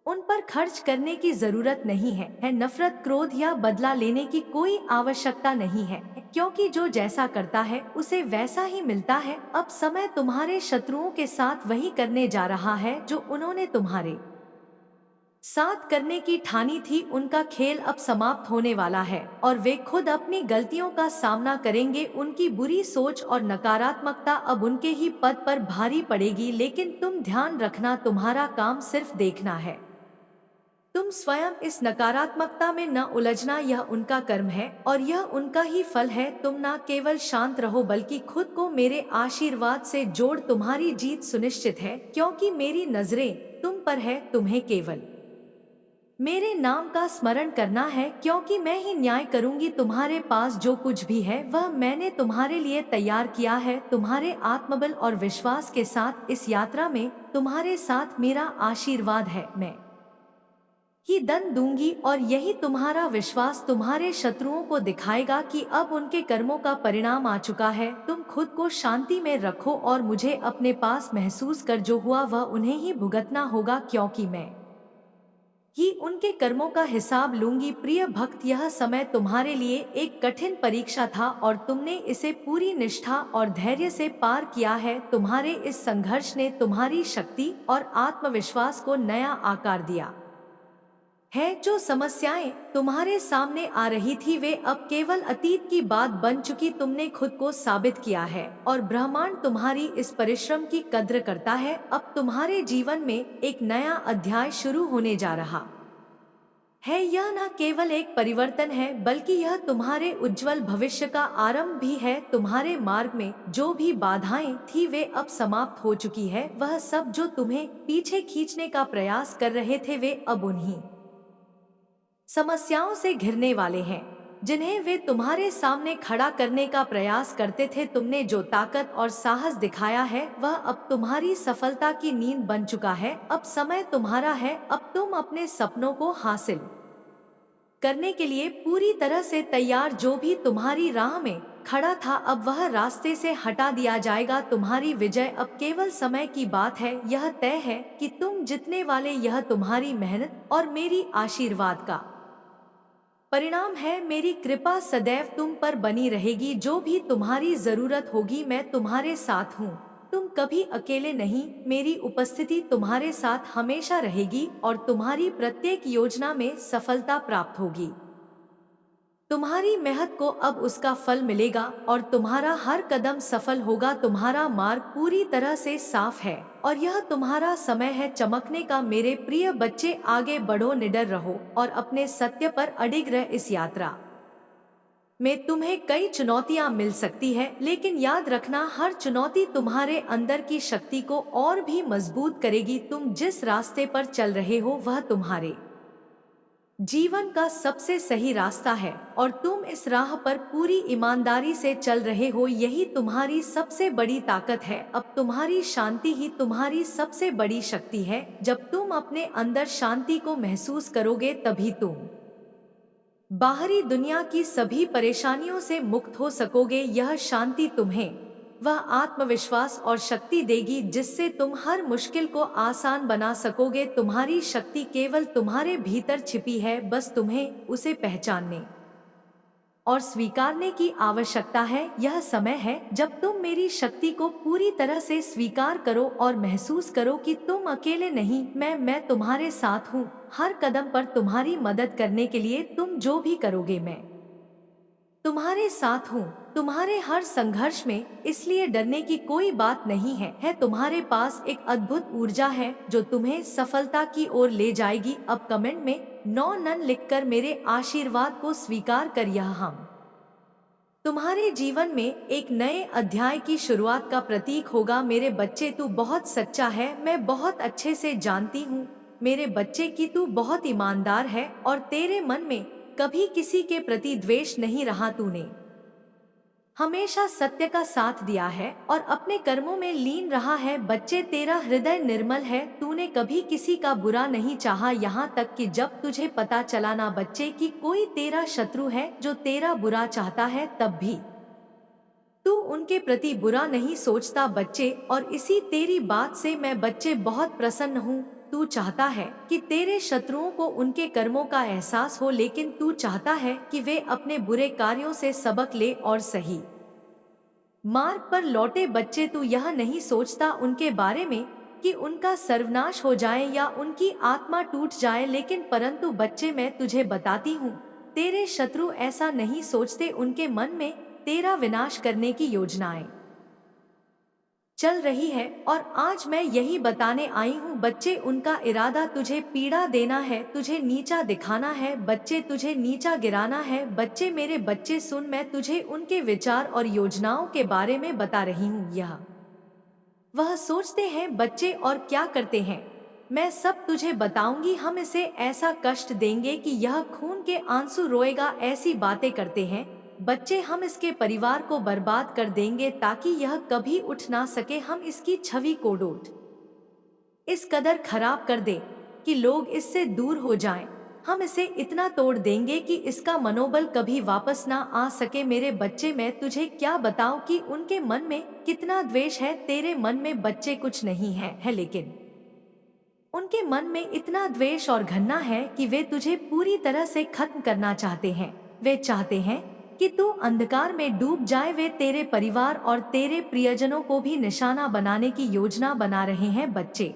उन पर खर्च करने की जरूरत नहीं है। नफरत, क्रोध या बदला लेने की कोई आवश्यकता नहीं है, क्योंकि जो जैसा करता है उसे वैसा ही मिलता है। अब समय तुम्हारे शत्रुओं के साथ वही करने जा रहा है जो उन्होंने तुम्हारे साथ करने की ठानी थी। उनका खेल अब समाप्त होने वाला है और वे खुद अपनी गलतियों का सामना करेंगे। उनकी बुरी सोच और नकारात्मकता अब उनके ही पद पर भारी पड़ेगी। लेकिन तुम ध्यान रखना, तुम्हारा काम सिर्फ देखना है। तुम स्वयं इस नकारात्मकता में न उलझना। यह उनका कर्म है और यह उनका ही फल है। तुम न केवल शांत रहो बल्कि खुद को मेरे आशीर्वाद से जोड़। तुम्हारी जीत सुनिश्चित है, क्योंकि मेरी नजरें तुम पर है। तुम्हें केवल मेरे नाम का स्मरण करना है, क्योंकि मैं ही न्याय करूंगी। तुम्हारे पास जो कुछ भी है वह मैंने तुम्हारे लिए तैयार किया है। तुम्हारे आत्मबल और विश्वास के साथ इस यात्रा में तुम्हारे साथ मेरा आशीर्वाद है। मैं ही दंड दूंगी और यही तुम्हारा विश्वास तुम्हारे शत्रुओं को दिखाएगा कि अब उनके कर्मों का परिणाम आ चुका है। तुम खुद को शांति में रखो और मुझे अपने पास महसूस कर। जो हुआ वह उन्हें ही भुगतना होगा, क्योंकि मैं ही उनके कर्मों का हिसाब लूंगी। प्रिय भक्त, यह समय तुम्हारे लिए एक कठिन परीक्षा था और तुमने इसे पूरी निष्ठा और धैर्य से पार किया है। तुम्हारे इस संघर्ष ने तुम्हारी शक्ति और आत्मविश्वास को नया आकार दिया है। जो समस्याएं तुम्हारे सामने आ रही थी वे अब केवल अतीत की बात बन चुकी। तुमने खुद को साबित किया है और ब्रह्मांड तुम्हारी इस परिश्रम की कद्र करता है। अब तुम्हारे जीवन में एक नया अध्याय शुरू होने जा रहा है। यह न केवल एक परिवर्तन है बल्कि यह तुम्हारे उज्जवल भविष्य का आरंभ भी है। तुम्हारे मार्ग में जो भी बाधाएं थी वे अब समाप्त हो चुकी है। वह सब जो तुम्हें पीछे खींचने का प्रयास कर रहे थे वे अब उन्हीं समस्याओं से घिरने वाले हैं जिन्हें वे तुम्हारे सामने खड़ा करने का प्रयास करते थे। तुमने जो ताकत और साहस दिखाया है वह अब तुम्हारी सफलता की नींद बन चुका है। अब समय तुम्हारा है। अब तुम अपने सपनों को हासिल करने के लिए पूरी तरह से तैयार। जो भी तुम्हारी राह में खड़ा था अब वह रास्ते से हटा दिया जाएगा। तुम्हारी विजय अब केवल समय की बात है। यह तय है कि तुम जीतने वाले। यह तुम्हारी मेहनत और मेरी आशीर्वाद का परिणाम है। मेरी कृपा सदैव तुम पर बनी रहेगी। जो भी तुम्हारी जरूरत होगी मैं तुम्हारे साथ हूँ। तुम कभी अकेले नहीं। मेरी उपस्थिति तुम्हारे साथ हमेशा रहेगी और तुम्हारी प्रत्येक योजना में सफलता प्राप्त होगी। तुम्हारी मेहनत को अब उसका फल मिलेगा और तुम्हारा हर कदम सफल होगा। तुम्हारा मार्ग पूरी तरह से साफ है और यह तुम्हारा समय है चमकने का। मेरे प्रिय बच्चे, आगे बढ़ो, निडर रहो और अपने सत्य पर अडिग रह। इस यात्रा में तुम्हें कई चुनौतियां मिल सकती है लेकिन याद रखना हर चुनौती तुम्हारे अंदर की शक्ति को और भी मजबूत करेगी। तुम जिस रास्ते पर चल रहे हो वह तुम्हारे जीवन का सबसे सही रास्ता है और तुम इस राह पर पूरी ईमानदारी से चल रहे हो। यही तुम्हारी सबसे बड़ी ताकत है। अब तुम्हारी शांति ही तुम्हारी सबसे बड़ी शक्ति है। जब तुम अपने अंदर शांति को महसूस करोगे तभी तुम बाहरी दुनिया की सभी परेशानियों से मुक्त हो सकोगे। यह शांति तुम्हें वह आत्मविश्वास और शक्ति देगी जिससे तुम हर मुश्किल को आसान बना सकोगे। तुम्हारी शक्ति केवल तुम्हारे भीतर छिपी है, बस तुम्हें उसे पहचानने और स्वीकारने की आवश्यकता है। यह समय है जब तुम मेरी शक्ति को पूरी तरह से स्वीकार करो और महसूस करो कि तुम अकेले नहीं। मैं तुम्हारे साथ हूँ। हर कदम पर तुम्हारी मदद करने के लिए तुम जो भी करोगे मैं तुम्हारे साथ हूँ। तुम्हारे हर संघर्ष में इसलिए डरने की कोई बात नहीं है। तुम्हारे पास एक अद्भुत ऊर्जा है जो तुम्हें सफलता की ओर ले जाएगी। अब कमेंट में 9 नन लिखकर मेरे आशीर्वाद को स्वीकार कर। यह हम तुम्हारे जीवन में एक नए अध्याय की शुरुआत का प्रतीक होगा। मेरे बच्चे, तू बहुत सच्चा है। मैं बहुत अच्छे से जानती हूँ मेरे बच्चे कि तू बहुत ईमानदार है और तेरे मन में कभी किसी के प्रति द्वेष नहीं रहा। तूने हमेशा सत्य का साथ दिया है और अपने कर्मों में लीन रहा है। बच्चे, तेरा हृदय निर्मल है। तूने कभी किसी का बुरा नहीं चाहा, यहाँ तक कि जब तुझे पता चला ना बच्चे कि कोई तेरा शत्रु है जो तेरा बुरा चाहता है तब भी तू उनके प्रति बुरा नहीं सोचता बच्चे। और इसी तेरी बात से मैं बच्चे बहुत प्रसन्न हूँ। तू चाहता है कि तेरे शत्रुओं को उनके कर्मों का एहसास हो, लेकिन तू चाहता है कि वे अपने बुरे कार्यों से सबक ले और सही मार्ग पर लौटे। बच्चे, तू यह नहीं सोचता उनके बारे में कि उनका सर्वनाश हो जाए या उनकी आत्मा टूट जाए, लेकिन परंतु बच्चे, मैं तुझे बताती हूँ तेरे शत्रु ऐसा नहीं सोचते। उनके मन में तेरा विनाश करने की योजनाएं चल रही है और आज मैं यही बताने आई हूँ बच्चे, उनका इरादा तुझे पीड़ा देना है, तुझे नीचा दिखाना है बच्चे, तुझे नीचा गिराना है। बच्चे, मेरे बच्चे सुन, मैं तुझे उनके विचार और योजनाओं के बारे में बता रही हूँ। यह वह सोचते हैं बच्चे और क्या करते हैं मैं सब तुझे बताऊंगी। हम इसे ऐसा कष्ट देंगे कि यह खून के आंसू रोएगा। ऐसी बातें करते हैं बच्चे, हम इसके परिवार को बर्बाद कर देंगे ताकि यह कभी उठ ना सके। हम इसकी छवि को डोट इस कदर खराब कर दे कि लोग इससे दूर हो जाएं। हम इसे इतना तोड़ देंगे कि इसका मनोबल कभी वापस ना आ सके। मेरे बच्चे, मैं तुझे क्या बताऊं कि उनके मन में कितना द्वेष है। तेरे मन में बच्चे कुछ नहीं है लेकिन उनके मन में इतना द्वेष और घृणा है कि वे तुझे पूरी तरह से खत्म करना चाहते हैं। वे चाहते हैं कि तू अंधकार में डूब जाए। वे तेरे परिवार और तेरे प्रियजनों को भी निशाना बनाने की योजना बना रहे हैं। बच्चे,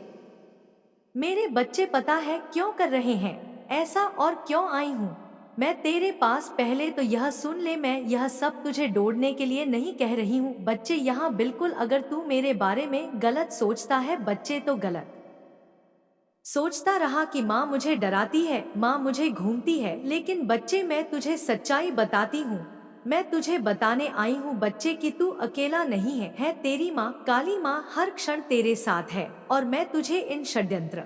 मेरे बच्चे, पता है क्यों कर रहे हैं ऐसा और क्यों आई हूँ मैं तेरे पास? पहले तो यह सुन ले, मैं यह सब तुझे डोड़ने के लिए नहीं कह रही हूँ। बच्चे, यहाँ बिल्कुल, अगर तू मेरे बारे में गलत सोचता है बच्चे, तो गलत सोचता रहा कि माँ मुझे डराती है, माँ मुझे घूमती है, लेकिन बच्चे मैं तुझे सच्चाई बताती हूँ। मैं तुझे बताने आई हूँ बच्चे कि तू अकेला नहीं है तेरी माँ काली माँ हर क्षण तेरे साथ है और मैं तुझे इन षड्यंत्र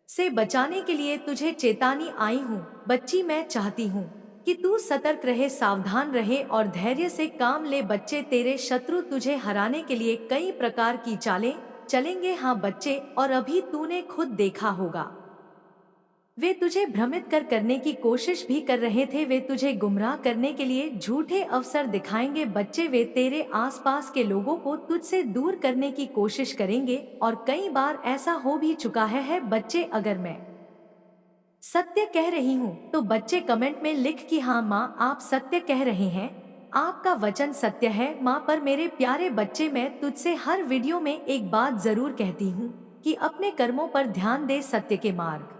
से बचाने के लिए तुझे चेतानी आई हूँ। बच्ची, मैं चाहती हूँ कि तू सतर्क रहे, सावधान रहे और धैर्य से काम ले। बच्चे, तेरे शत्रु तुझे हराने के लिए कई प्रकार की चालें चलेंगे। हाँ बच्चे, और अभी तूने खुद देखा होगा, वे तुझे भ्रमित करने की कोशिश भी कर रहे थे। वे तुझे गुमराह करने के लिए झूठे अवसर दिखाएंगे। बच्चे, वे तेरे आसपास के लोगों को तुझसे दूर करने की कोशिश करेंगे और कई बार ऐसा हो भी चुका है। बच्चे, अगर मैं सत्य कह रही हूँ तो बच्चे कमेंट में लिख कि हाँ माँ, आप सत्य कह रहे हैं, आपका वचन सत्य है माँ। पर मेरे प्यारे बच्चे, मैं तुझसे हर वीडियो में एक बात जरूर कहती हूँ कि अपने कर्मों पर ध्यान दे, सत्य के मार्ग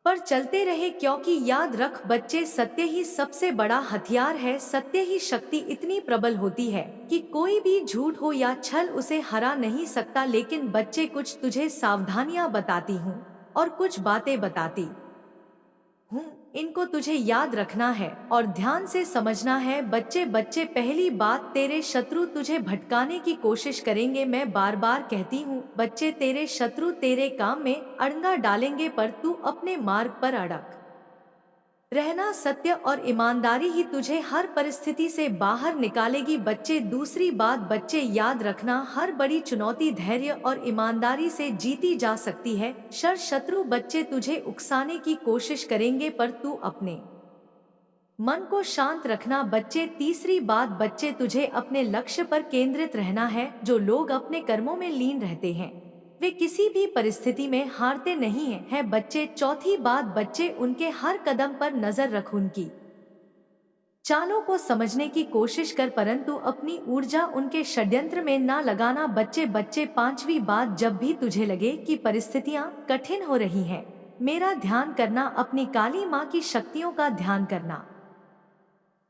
पर चलते रहे, क्योंकि याद रख बच्चे, सत्य ही सबसे बड़ा हथियार है। सत्य ही शक्ति इतनी प्रबल होती है कि कोई भी झूठ हो या छल उसे हरा नहीं सकता। लेकिन बच्चे, कुछ तुझे सावधानियां बताती हूँ और कुछ बातें बताती हूँ, इनको तुझे याद रखना है और ध्यान से समझना है। बच्चे, पहली बात, तेरे शत्रु तुझे भटकाने की कोशिश करेंगे। मैं बार बार कहती हूँ बच्चे, तेरे शत्रु तेरे काम में अड़ंगा डालेंगे, पर तू अपने मार्ग पर अड़क रहना। सत्य और ईमानदारी ही तुझे हर परिस्थिति से बाहर निकालेगी। बच्चे, दूसरी बात बच्चे, याद रखना, हर बड़ी चुनौती धैर्य और ईमानदारी से जीती जा सकती है। शत्रु बच्चे तुझे उकसाने की कोशिश करेंगे, पर तू अपने मन को शांत रखना। बच्चे, तीसरी बात बच्चे, तुझे अपने लक्ष्य पर केंद्रित रहना है। जो लोग अपने कर्मों में लीन रहते हैं वे किसी भी परिस्थिति में हारते नहीं हैं। बच्चे, चौथी बात बच्चे, उनके हर कदम पर नजर रख, उनकी चालों को समझने की कोशिश कर, परंतु अपनी ऊर्जा उनके षड्यंत्र में ना लगाना। बच्चे, पांचवी बात, जब भी तुझे लगे कि परिस्थितियां कठिन हो रही हैं, मेरा ध्यान करना, अपनी काली माँ की शक्तियों का ध्यान करना,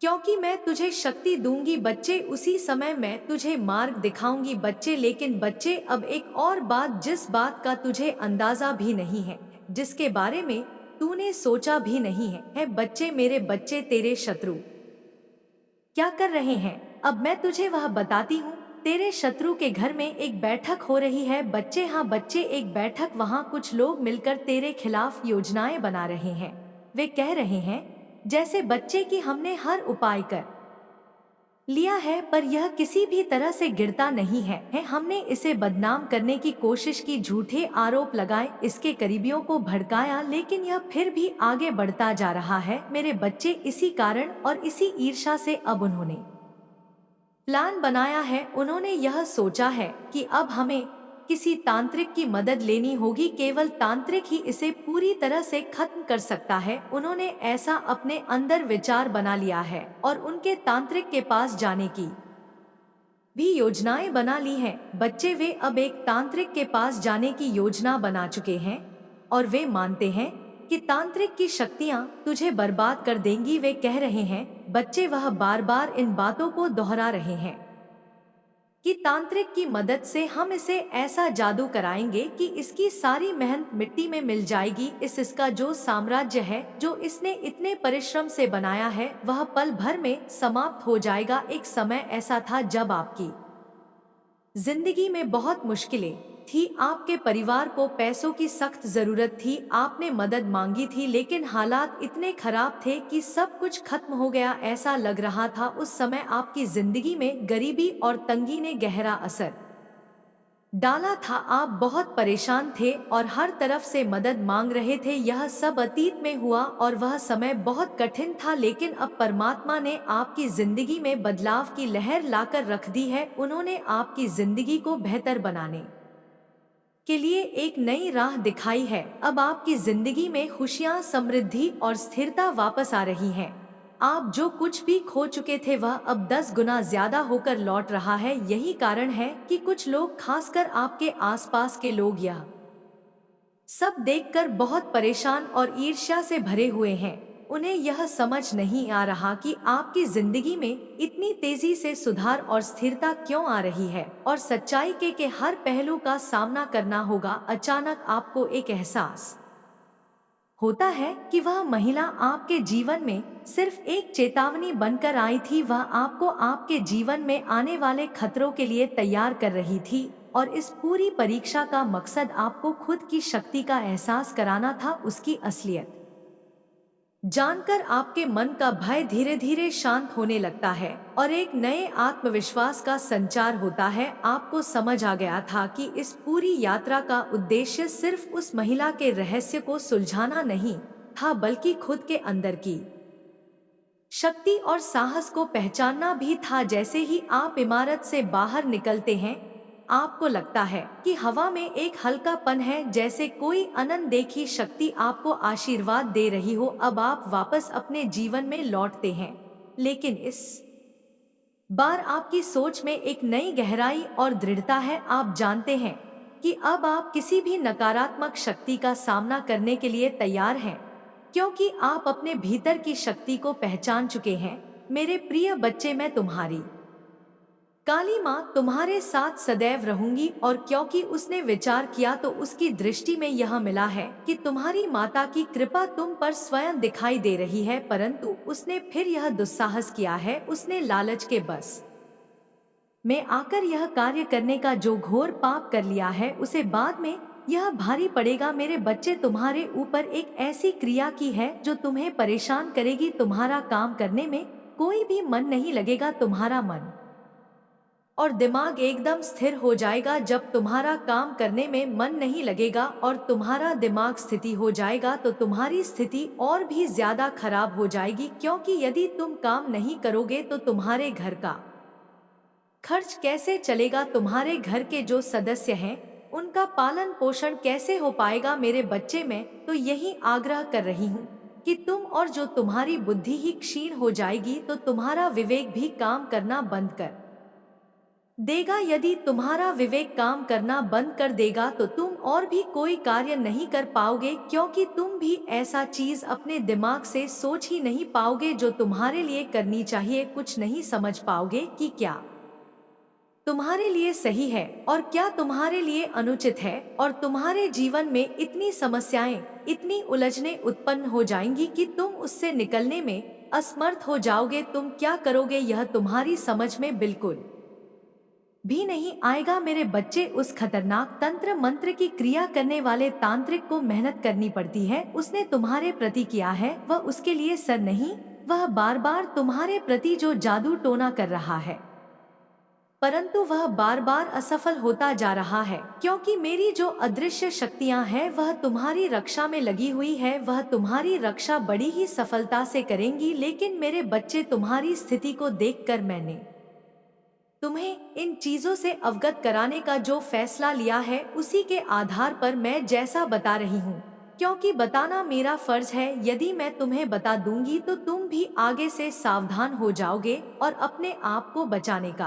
क्योंकि मैं तुझे शक्ति दूंगी। बच्चे, उसी समय मैं तुझे मार्ग दिखाऊंगी। बच्चे, लेकिन बच्चे, अब एक और बात, जिस बात का तुझे अंदाजा भी नहीं है, जिसके बारे में तूने सोचा भी नहीं है बच्चे, मेरे बच्चे, तेरे शत्रु क्या कर रहे हैं अब मैं तुझे वह बताती हूँ। तेरे शत्रु के घर में एक बैठक हो रही है। बच्चे, हाँ बच्चे, एक बैठक, वहाँ कुछ लोग मिलकर तेरे खिलाफ योजनाएं बना रहे हैं। वे कह रहे हैं जैसे बच्चे कि हमने हर उपाय कर लिया है, पर यह किसी भी तरह से गिरता नहीं है। हमने इसे बदनाम करने की कोशिश की, झूठे आरोप लगाए, इसके करीबियों को भड़काया, लेकिन यह फिर भी आगे बढ़ता जा रहा है। मेरे बच्चे, इसी कारण और इसी ईर्ष्या से अब उन्होंने प्लान बनाया है। उन्होंने यह सोचा है कि अब हमें किसी तांत्रिक की मदद लेनी होगी, केवल तांत्रिक ही इसे पूरी तरह से खत्म कर सकता है। उन्होंने ऐसा अपने अंदर विचार बना लिया है और उनके तांत्रिक के पास जाने की भी योजनाएं बना ली हैं। बच्चे, वे अब एक तांत्रिक के पास जाने की योजना बना चुके हैं और वे मानते हैं कि तांत्रिक की शक्तियां तुझे बर्बाद कर देंगी। वे कह रहे हैं बच्चे, वह बार बार इन बातों को दोहरा रहे हैं कि तांत्रिक की मदद से हम इसे ऐसा जादू कराएंगे कि इसकी सारी मेहनत मिट्टी में मिल जाएगी। इसका जो साम्राज्य है, जो इसने इतने परिश्रम से बनाया है, वह पल भर में समाप्त हो जाएगा। एक समय ऐसा था जब आपकी जिंदगी में बहुत मुश्किलें थी, आपके परिवार को पैसों की सख्त जरूरत थी, आपने मदद मांगी थी, लेकिन हालात इतने खराब थे कि सब कुछ खत्म हो गया ऐसा लग रहा था। उस समय आपकी जिंदगी में गरीबी और तंगी ने गहरा असर डाला था। आप बहुत परेशान थे और हर तरफ से मदद मांग रहे थे। यह सब अतीत में हुआ और वह समय बहुत कठिन था, लेकिन अब परमात्मा ने आपकी जिंदगी में बदलाव की लहर लाकर रख दी है। उन्होंने आपकी जिंदगी को बेहतर बनाने के लिए एक नई राह दिखाई है। अब आपकी जिंदगी में खुशियां, समृद्धि और स्थिरता वापस आ रही हैं। आप जो कुछ भी खो चुके थे वह अब 10 गुना ज्यादा होकर लौट रहा है। यही कारण है कि कुछ लोग, खासकर आपके आसपास के लोग, यह सब देखकर बहुत परेशान और ईर्ष्या से भरे हुए हैं। उन्हें यह समझ नहीं आ रहा कि आपकी जिंदगी में इतनी तेजी से सुधार और स्थिरता क्यों आ रही है, और सच्चाई के हर पहलू का सामना करना होगा। अचानक आपको एक एहसास होता है कि वह महिला आपके जीवन में सिर्फ एक चेतावनी बनकर आई थी। वह आपको आपके जीवन में आने वाले खतरों के लिए तैयार कर रही थी, और इस पूरी परीक्षा का मकसद आपको खुद की शक्ति का एहसास कराना था, उसकी असलियत जानकर आपके मन का भय धीरे धीरे शांत होने लगता है और एक नए आत्मविश्वास का संचार होता है। आपको समझ आ गया था कि इस पूरी यात्रा का उद्देश्य सिर्फ उस महिला के रहस्य को सुलझाना नहीं था, बल्कि खुद के अंदर की शक्ति और साहस को पहचानना भी था। जैसे ही आप इमारत से बाहर निकलते हैं, आपको लगता है कि हवा में एक हल्कापन है, जैसे कोई अनदेखी शक्ति आपको आशीर्वाद दे रही हो। अब आप वापस अपने जीवन में लौटते हैं, लेकिन इस बार आपकी सोच में एक नई गहराई और दृढ़ता है। आप जानते हैं कि अब आप किसी भी नकारात्मक शक्ति का सामना करने के लिए तैयार हैं, क्योंकि आप अपने भीतर की शक्ति को पहचान चुके हैं। मेरे प्रिय बच्चे, मैं तुम्हारी काली माँ तुम्हारे साथ सदैव रहूंगी। और क्योंकि उसने विचार किया तो उसकी दृष्टि में यह मिला है कि तुम्हारी माता की कृपा तुम पर स्वयं दिखाई दे रही है, परंतु उसने फिर यह दुस्साहस किया है। उसने लालच के बस में आकर यह कार्य करने का जो घोर पाप कर लिया है, उसे बाद में यह भारी पड़ेगा। मेरे बच्चे, तुम्हारे ऊपर एक ऐसी क्रिया की है जो तुम्हें परेशान करेगी। तुम्हारा काम करने में कोई भी मन नहीं लगेगा। तुम्हारा मन और दिमाग एकदम स्थिर हो जाएगा। जब तुम्हारा काम करने में मन नहीं लगेगा और तुम्हारा दिमाग स्थिति हो जाएगा, तो तुम्हारी स्थिति और भी ज्यादा खराब हो जाएगी, क्योंकि यदि तुम काम नहीं करोगे तो तुम्हारे घर का खर्च कैसे चलेगा? तुम्हारे घर के जो सदस्य हैं उनका पालन पोषण कैसे हो पाएगा? मेरे बच्चे, मैं तो यही आग्रह कर रही हूँ कि तुम, और जो तुम्हारी बुद्धि ही क्षीण हो जाएगी तो तुम्हारा विवेक भी काम करना बंद कर देगा। यदि तुम्हारा विवेक काम करना बंद कर देगा तो तुम और भी कोई कार्य नहीं कर पाओगे, क्योंकि तुम भी ऐसा चीज अपने दिमाग से सोच ही नहीं पाओगे जो तुम्हारे लिए करनी चाहिए। कुछ नहीं समझ पाओगे कि क्या तुम्हारे लिए सही है और क्या तुम्हारे लिए अनुचित है, और तुम्हारे जीवन में इतनी समस्याएं, इतनी उलझनें उत्पन्न हो जाएंगी कि तुम उससे निकलने में असमर्थ हो जाओगे। तुम क्या करोगे, यह तुम्हारी समझ में बिल्कुल भी नहीं आएगा। मेरे बच्चे, उस खतरनाक तंत्र मंत्र की क्रिया करने वाले तांत्रिक को मेहनत करनी पड़ती है। उसने तुम्हारे प्रति किया है, वह उसके लिए सर नहीं। वह बार बार तुम्हारे प्रति जो जादू टोना कर रहा है, परंतु वह बार बार असफल होता जा रहा है, क्योंकि मेरी जो अदृश्य शक्तियां हैं वह तुम्हारी रक्षा में लगी हुई है। वह तुम्हारी रक्षा बड़ी ही सफलता से करेंगी। लेकिन मेरे बच्चे, तुम्हारी स्थिति को देखकर मैंने तुम्हें इन चीजों से अवगत कराने का जो फैसला लिया है, उसी के आधार पर मैं जैसा बता रही हूँ, क्योंकि बताना मेरा फर्ज है। यदि मैं तुम्हें बता दूंगी तो तुम भी आगे से सावधान हो जाओगे और अपने आप को बचाने का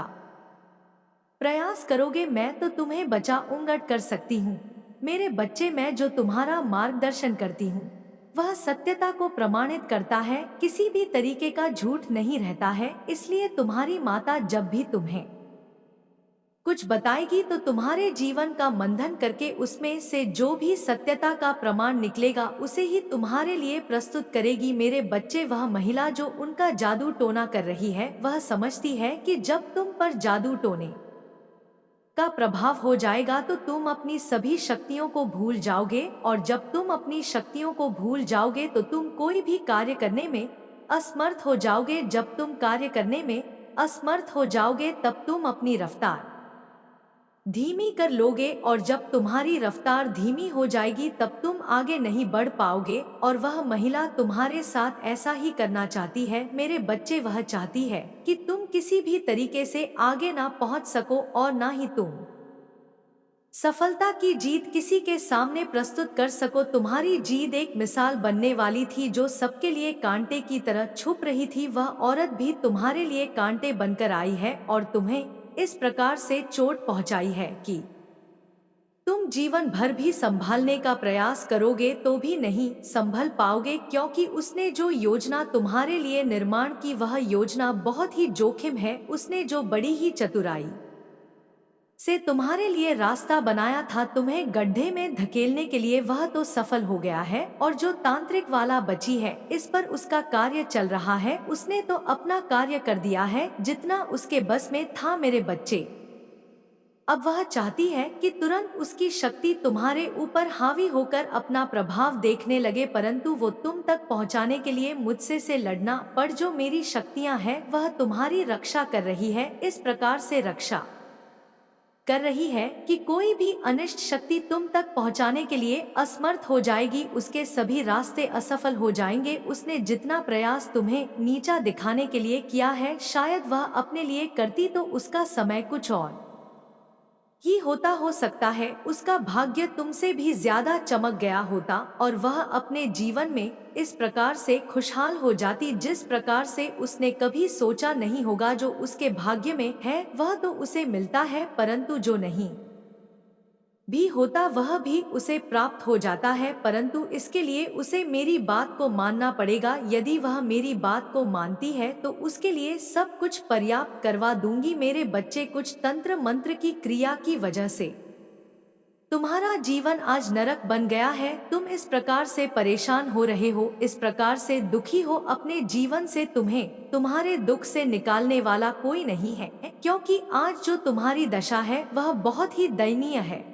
प्रयास करोगे। मैं तो तुम्हें बचा उंगट कर सकती हूँ मेरे बच्चे। मैं जो तुम्हारा मार्गदर्शन करती हूँ वह सत्यता को प्रमाणित करता है, किसी भी तरीके का झूठ नहीं रहता है। इसलिए तुम्हारी माता जब भी तुम्हें कुछ बताएगी तो तुम्हारे जीवन का मंथन करके उसमें से जो भी सत्यता का प्रमाण निकलेगा उसे ही तुम्हारे लिए प्रस्तुत करेगी। मेरे बच्चे, वह महिला जो उनका जादू टोना कर रही है, वह समझती है कि जब तुम पर जादू टोने का प्रभाव हो जाएगा तो तुम अपनी सभी शक्तियों को भूल जाओगे, और जब तुम अपनी शक्तियों को भूल जाओगे तो तुम कोई भी कार्य करने में असमर्थ हो जाओगे। जब तुम कार्य करने में असमर्थ हो जाओगे तब तुम अपनी रफ्तार धीमी कर लोगे, और जब तुम्हारी रफ्तार धीमी हो जाएगी तब तुम आगे नहीं बढ़ पाओगे। और वह महिला तुम्हारे साथ ऐसा ही करना चाहती है मेरे बच्चे। वह चाहती है कि तुम किसी भी तरीके से आगे ना पहुंच सको और ना ही तुम सफलता की जीत किसी के सामने प्रस्तुत कर सको। तुम्हारी जीत एक मिसाल बनने वाली थी जो सबके लिए कांटे की तरह छुप रही थी। वह औरत भी तुम्हारे लिए कांटे बनकर आई है और तुम्हें इस प्रकार से चोट पहुंचाई है कि तुम जीवन भर भी संभालने का प्रयास करोगे तो भी नहीं संभल पाओगे, क्योंकि उसने जो योजना तुम्हारे लिए निर्माण की वह योजना बहुत ही जोखिम है। उसने जो बड़ी ही चतुराई से तुम्हारे लिए रास्ता बनाया था तुम्हें गड्ढे में धकेलने के लिए, वह तो सफल हो गया है। और जो तांत्रिक वाला बची है इस पर उसका कार्य चल रहा है। उसने तो अपना कार्य कर दिया है जितना उसके बस में था मेरे बच्चे। अब वह चाहती है कि तुरंत उसकी शक्ति तुम्हारे ऊपर हावी होकर अपना प्रभाव देखने लगे, परंतु वो तुम तक पहुंचाने के लिए मुझसे से लड़ना पर जो मेरी शक्तियां हैं वह तुम्हारी रक्षा कर रही है। इस प्रकार से रक्षा कर रही है कि कोई भी अनिष्ट शक्ति तुम तक पहुंचाने के लिए असमर्थ हो जाएगी। उसके सभी रास्ते असफल हो जाएंगे। उसने जितना प्रयास तुम्हें नीचा दिखाने के लिए किया है शायद वह अपने लिए करती तो उसका समय कुछ और ही होता। हो सकता है उसका भाग्य तुमसे भी ज्यादा चमक गया होता और वह अपने जीवन में इस प्रकार से खुशहाल हो जाती जिस प्रकार से उसने कभी सोचा नहीं होगा। जो उसके भाग्य में है वह तो उसे मिलता है, परंतु जो नहीं भी होता वह भी उसे प्राप्त हो जाता है। परंतु इसके लिए उसे मेरी बात को मानना पड़ेगा। यदि वह मेरी बात को मानती है तो उसके लिए सब कुछ पर्याप्त करवा दूंगी। मेरे बच्चे, कुछ तंत्र मंत्र की क्रिया की वजह से तुम्हारा जीवन आज नरक बन गया है। तुम इस प्रकार से परेशान हो रहे हो, इस प्रकार से दुखी हो अपने जीवन से। तुम्हें तुम्हारे दुख से निकालने वाला कोई नहीं है, क्योंकि आज जो तुम्हारी दशा है वह बहुत ही दयनीय है।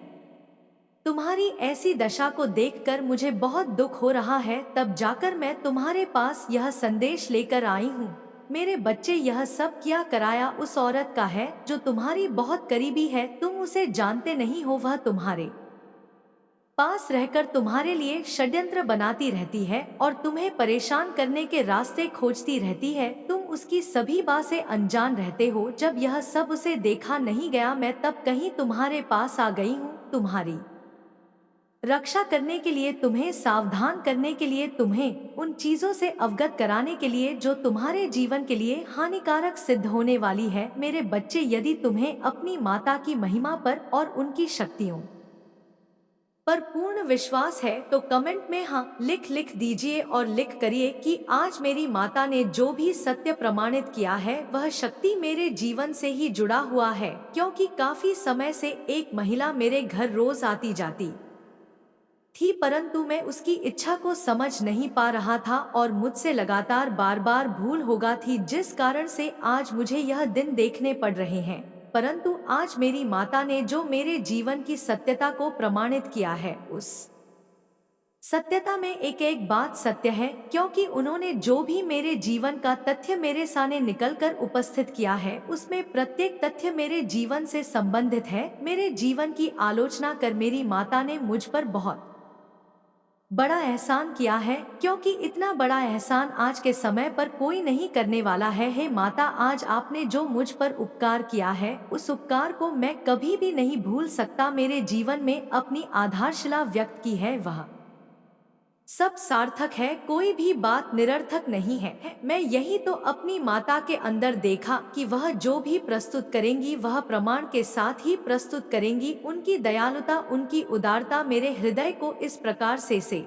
तुम्हारी ऐसी दशा को देखकर मुझे बहुत दुख हो रहा है, तब जाकर मैं तुम्हारे पास यह संदेश लेकर आई हूँ। मेरे बच्चे, यह सब क्या कराया उस औरत का है जो तुम्हारी बहुत करीबी है। तुम उसे जानते नहीं हो, वह तुम्हारे पास रहकर तुम्हारे लिए षड्यंत्र बनाती रहती है और तुम्हें परेशान करने के रास्ते खोजती रहती है। तुम उसकी सभी बातें अनजान रहते हो। जब यह सब उसे देखा नहीं गया मैं तब कहीं तुम्हारे पास आ गई हूँ, तुम्हारी रक्षा करने के लिए, तुम्हें सावधान करने के लिए, तुम्हें उन चीजों से अवगत कराने के लिए जो तुम्हारे जीवन के लिए हानिकारक सिद्ध होने वाली है। मेरे बच्चे, यदि तुम्हें अपनी माता की महिमा पर और उनकी शक्तियों पर पूर्ण विश्वास है तो कमेंट में हाँ लिख दीजिए और लिख करिए कि आज मेरी माता ने जो भी सत्य प्रमाणित किया है वह शक्ति मेरे जीवन से ही जुड़ा हुआ है। क्योंकि काफी समय से एक महिला मेरे घर रोज आती जाती थी, परंतु मैं उसकी इच्छा को समझ नहीं पा रहा था और मुझसे लगातार बार बार भूल हो गई थी, जिस कारण से आज मुझे यह दिन देखने पड़ रहे हैं। परंतु आज मेरी माता ने जो मेरे जीवन की सत्यता को प्रमाणित किया है उस सत्यता में एक एक बात सत्य है, क्योंकि उन्होंने जो भी मेरे जीवन का तथ्य मेरे सामने निकलकर उपस्थित किया है उसमें प्रत्येक तथ्य मेरे जीवन से संबंधित है। मेरे जीवन की आलोचना कर मेरी माता ने मुझ पर बहुत बड़ा एहसान किया है, क्योंकि इतना बड़ा एहसान आज के समय पर कोई नहीं करने वाला है। हे माता, आज आपने जो मुझ पर उपकार किया है उस उपकार को मैं कभी भी नहीं भूल सकता। मेरे जीवन में अपनी आधारशिला व्यक्त की है, वह सब सार्थक है, कोई भी बात निरर्थक नहीं है। मैं यही तो अपनी माता के अंदर देखा कि वह जो भी प्रस्तुत करेंगी वह प्रमाण के साथ ही प्रस्तुत करेंगी। उनकी दयालुता, उनकी उदारता मेरे हृदय को इस प्रकार से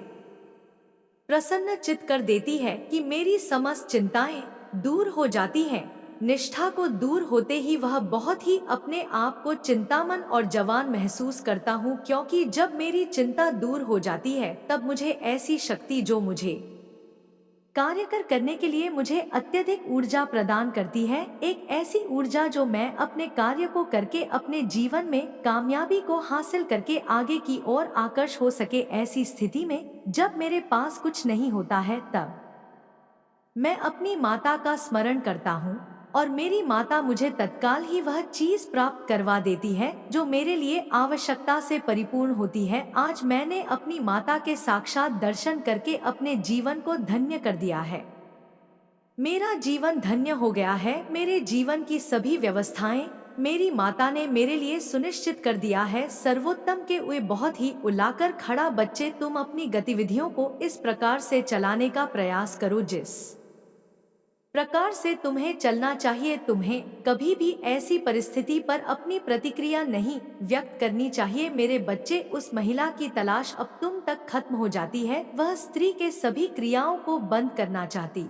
प्रसन्न चित्त कर देती है कि मेरी समस्त चिंताएं दूर हो जाती हैं। निष्ठा को दूर होते ही वह बहुत ही अपने आप को चिंतामन और जवान महसूस करता हूँ, क्योंकि जब मेरी चिंता दूर हो जाती है तब मुझे ऐसी शक्ति जो मुझे कार्य करने के लिए मुझे अत्यधिक ऊर्जा प्रदान करती है। एक ऐसी ऊर्जा जो मैं अपने कार्य को करके अपने जीवन में कामयाबी को हासिल करके आगे की ओर आकर्ष हो सके। ऐसी स्थिति में जब मेरे पास कुछ नहीं होता है तब मैं अपनी माता का स्मरण करता हूँ और मेरी माता मुझे तत्काल ही वह चीज प्राप्त करवा देती है जो मेरे लिए आवश्यकता से परिपूर्ण होती है। आज मैंने अपनी माता के साक्षात दर्शन करके अपने जीवन को धन्य कर दिया है। मेरा जीवन धन्य हो गया है। मेरे जीवन की सभी व्यवस्थाएं मेरी माता ने मेरे लिए सुनिश्चित कर दिया है सर्वोत्तम के वे बहुत ही उलाकर खड़ा बच्चे, तुम अपनी गतिविधियों को इस प्रकार से चलाने का प्रयास करो जिस प्रकार से तुम्हें चलना चाहिए। तुम्हें कभी भी ऐसी परिस्थिति पर अपनी प्रतिक्रिया नहीं व्यक्त करनी चाहिए। मेरे बच्चे, उस महिला की तलाश अब तुम तक खत्म हो जाती है, वह स्त्री के सभी क्रियाओं को बंद करना चाहती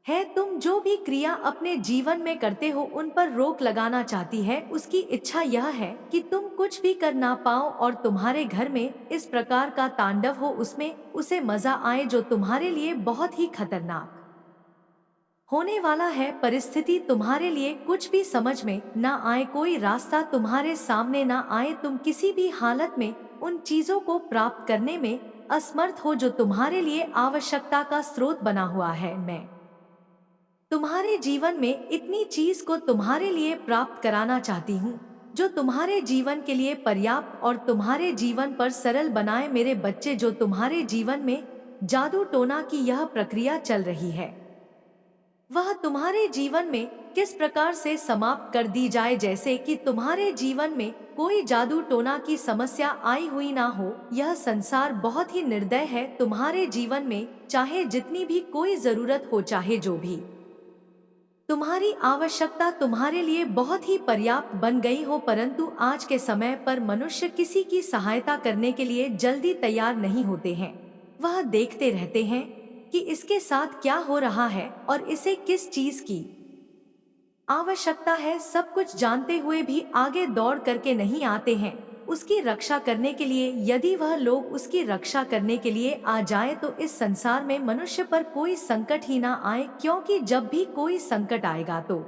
है। तुम जो भी क्रिया अपने जीवन में करते हो उन पर रोक लगाना चाहती है। उसकी इच्छा यह है कि तुम कुछ भी कर ना पाओ और तुम्हारे घर में इस प्रकार का तांडव हो, उसमें उसे मजा आए, जो तुम्हारे लिए बहुत ही खतरनाक होने वाला है। परिस्थिति तुम्हारे लिए कुछ भी समझ में ना आए, कोई रास्ता तुम्हारे सामने ना आए, तुम किसी भी हालत में उन चीजों को प्राप्त करने में असमर्थ हो जो तुम्हारे लिए आवश्यकता का स्रोत बना हुआ है। मैं तुम्हारे जीवन में इतनी चीज को तुम्हारे लिए प्राप्त कराना चाहती हूँ जो तुम्हारे जीवन के लिए पर्याप्त और तुम्हारे जीवन पर सरल बनाए। मेरे बच्चे, जो तुम्हारे जीवन में जादू टोना की यह प्रक्रिया चल रही है वह तुम्हारे जीवन में किस प्रकार से समाप्त कर दी जाए, जैसे कि तुम्हारे जीवन में कोई जादू टोना की समस्या आई हुई ना हो। यह संसार बहुत ही निर्दय है। तुम्हारे जीवन में चाहे जितनी भी कोई जरूरत हो, चाहे जो भी तुम्हारी आवश्यकता तुम्हारे लिए बहुत ही पर्याप्त बन गई हो, परंतु आज के समय पर मनुष्य किसी की सहायता करने के लिए जल्दी तैयार नहीं होते हैं। वह देखते रहते हैं कि इसके साथ क्या हो रहा है और इसे किस चीज की आवश्यकता है। सब कुछ जानते हुए भी आगे दौड़ करके नहीं आते हैं उसकी रक्षा करने के लिए। यदि वह लोग उसकी रक्षा करने के लिए आ जाए तो इस संसार में मनुष्य पर कोई संकट ही ना आए, क्योंकि जब भी कोई संकट आएगा तो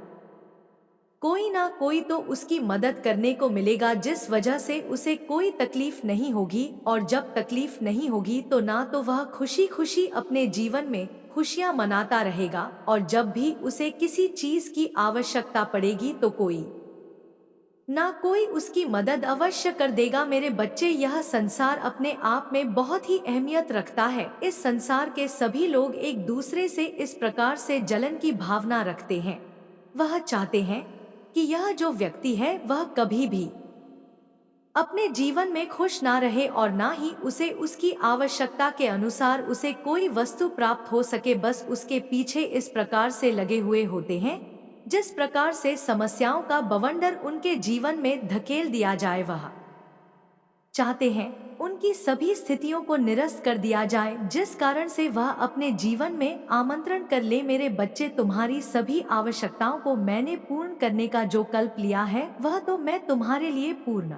कोई ना कोई तो उसकी मदद करने को मिलेगा, जिस वजह से उसे कोई तकलीफ नहीं होगी। और जब तकलीफ नहीं होगी तो ना तो वह खुशी खुशी अपने जीवन में खुशियां मनाता रहेगा, और जब भी उसे किसी चीज की आवश्यकता पड़ेगी तो कोई ना कोई उसकी मदद अवश्य कर देगा। मेरे बच्चे, यह संसार अपने आप में बहुत ही अहमियत रखता है। इस संसार के सभी लोग एक दूसरे से इस प्रकार से जलन की भावना रखते हैं। वह चाहते हैं कि यह जो व्यक्ति है वह कभी भी अपने जीवन में खुश ना रहे और ना ही उसे उसकी आवश्यकता के अनुसार उसे कोई वस्तु प्राप्त हो सके। बस उसके पीछे इस प्रकार से लगे हुए होते हैं जिस प्रकार से समस्याओं का बवंडर उनके जीवन में धकेल दिया जाए। वह चाहते हैं उनकी सभी स्थितियों को निरस्त कर दिया जाए, जिस कारण से वह अपने जीवन में आमंत्रण कर ले। मेरे बच्चे, तुम्हारी सभी आवश्यकताओं को मैंने पूर्ण करने का जो कल्प लिया है वह तो मैं तुम्हारे लिए पूर्ण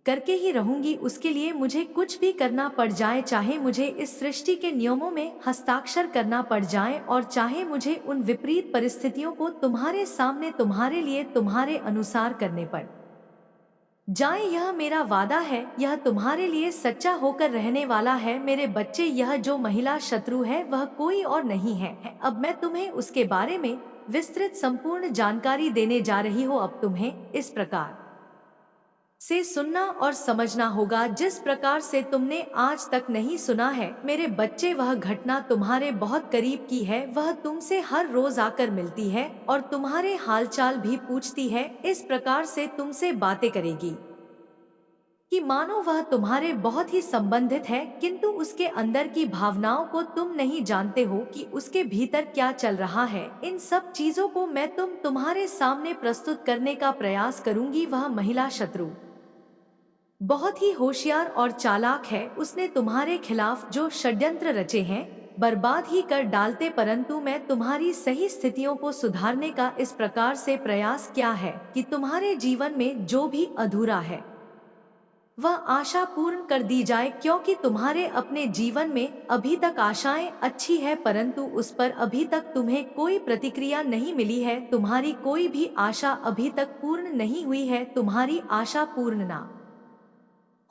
करके ही रहूंगी। उसके लिए मुझे कुछ भी करना पड़ जाए, चाहे मुझे इस सृष्टि के नियमों में हस्ताक्षर करना पड़ जाए और चाहे मुझे उन विपरीत परिस्थितियों को तुम्हारे सामने तुम्हारे लिए तुम्हारे अनुसार करने पड़ जाए। यह मेरा वादा है, यह तुम्हारे लिए सच्चा होकर रहने वाला है। मेरे बच्चे, यह जो महिला शत्रु है वह कोई और नहीं है। अब मैं तुम्हें उसके बारे में विस्तृत संपूर्ण जानकारी देने जा रही हूँ। अब तुम्हें इस प्रकार से सुनना और समझना होगा जिस प्रकार से तुमने आज तक नहीं सुना है। मेरे बच्चे, वह घटना तुम्हारे बहुत करीब की है। वह तुमसे हर रोज आकर मिलती है और तुम्हारे हालचाल भी पूछती है। इस प्रकार से तुमसे बातें करेगी कि मानो वह तुम्हारे बहुत ही संबंधित है, किंतु उसके अंदर की भावनाओं को तुम नहीं जानते हो कि उसके भीतर क्या चल रहा है। इन सब चीजों को मैं तुम्हारे सामने प्रस्तुत करने का प्रयास करूंगी। वह महिला शत्रु बहुत ही होशियार और चालाक है। उसने तुम्हारे खिलाफ जो षड्यंत्र रचे हैं बर्बाद ही कर डालते, परंतु मैं तुम्हारी सही स्थितियों को सुधारने का इस प्रकार से प्रयास किया है कि तुम्हारे जीवन में जो भी अधूरा है वह आशा पूर्ण कर दी जाए। क्योंकि तुम्हारे अपने जीवन में अभी तक आशाएं अच्छी है, परंतु उस पर अभी तक तुम्हें कोई प्रतिक्रिया नहीं मिली है। तुम्हारी कोई भी आशा अभी तक पूर्ण नहीं हुई है। तुम्हारी आशा पूर्ण ना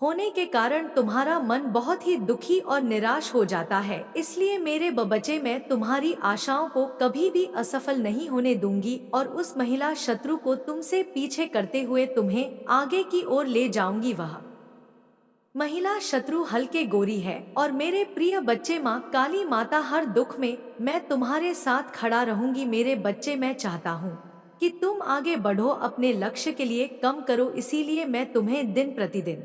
होने के कारण तुम्हारा मन बहुत ही दुखी और निराश हो जाता है। इसलिए मेरे बच्चे, मैं तुम्हारी आशाओं को कभी भी असफल नहीं होने दूंगी और उस महिला शत्रु को तुमसे पीछे करते हुए तुम्हें आगे की ओर ले जाऊंगी। वह महिला शत्रु हल्के गोरी है और मेरे प्रिय बच्चे, माँ काली माता हर दुख में मैं तुम्हारे साथ खड़ा रहूंगी। मेरे बच्चे, मैं चाहता हूँ कि तुम आगे बढ़ो, अपने लक्ष्य के लिए कम करो, इसीलिए मैं तुम्हें दिन प्रतिदिन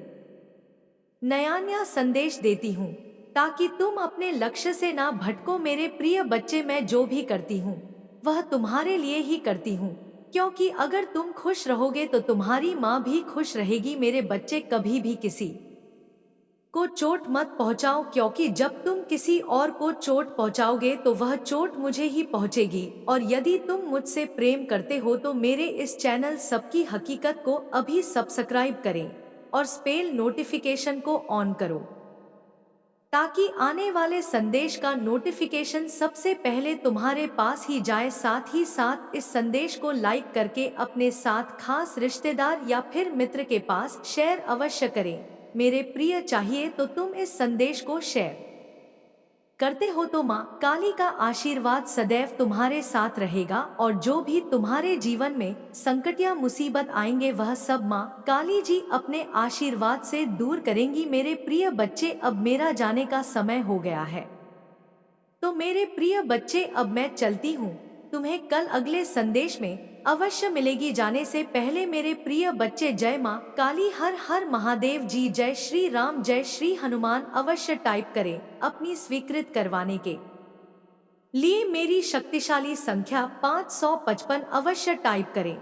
नया नया संदेश देती हूँ ताकि तुम अपने लक्ष्य से ना भटको। मेरे प्रिय बच्चे, मैं जो भी करती हूँ वह तुम्हारे लिए ही करती हूँ, क्योंकि अगर तुम खुश रहोगे तो तुम्हारी माँ भी खुश रहेगी। मेरे बच्चे, कभी भी किसी को चोट मत पहुंचाओ, क्योंकि जब तुम किसी और को चोट पहुंचाओगे तो वह चोट मुझे ही पहुंचेगी। और यदि तुम मुझसे प्रेम करते हो तो मेरे इस चैनल सबकी हकीकत को अभी सब्सक्राइब करें और स्पेल नोटिफिकेशन को ऑन करो, ताकि आने वाले संदेश का नोटिफिकेशन सबसे पहले तुम्हारे पास ही जाए। साथ ही साथ इस संदेश को लाइक करके अपने साथ खास रिश्तेदार या फिर मित्र के पास शेयर अवश्य करें। मेरे प्रिय, चाहिए तो तुम इस संदेश को शेयर करते हो तो माँ काली का आशीर्वाद सदैव तुम्हारे साथ रहेगा, और जो भी तुम्हारे जीवन में संकट या मुसीबत आएंगे वह सब माँ काली जी अपने आशीर्वाद से दूर करेंगी। मेरे प्रिय बच्चे, अब मेरा जाने का समय हो गया है, तो मेरे प्रिय बच्चे अब मैं चलती हूँ। तुम्हें कल अगले संदेश में अवश्य मिलेगी। जाने से पहले मेरे प्रिय बच्चे, जय माँ काली, हर हर महादेव जी, जय श्री राम, जय श्री हनुमान अवश्य टाइप करें। अपनी स्वीकृत करवाने के लिए मेरी शक्तिशाली संख्या 555 अवश्य टाइप करें।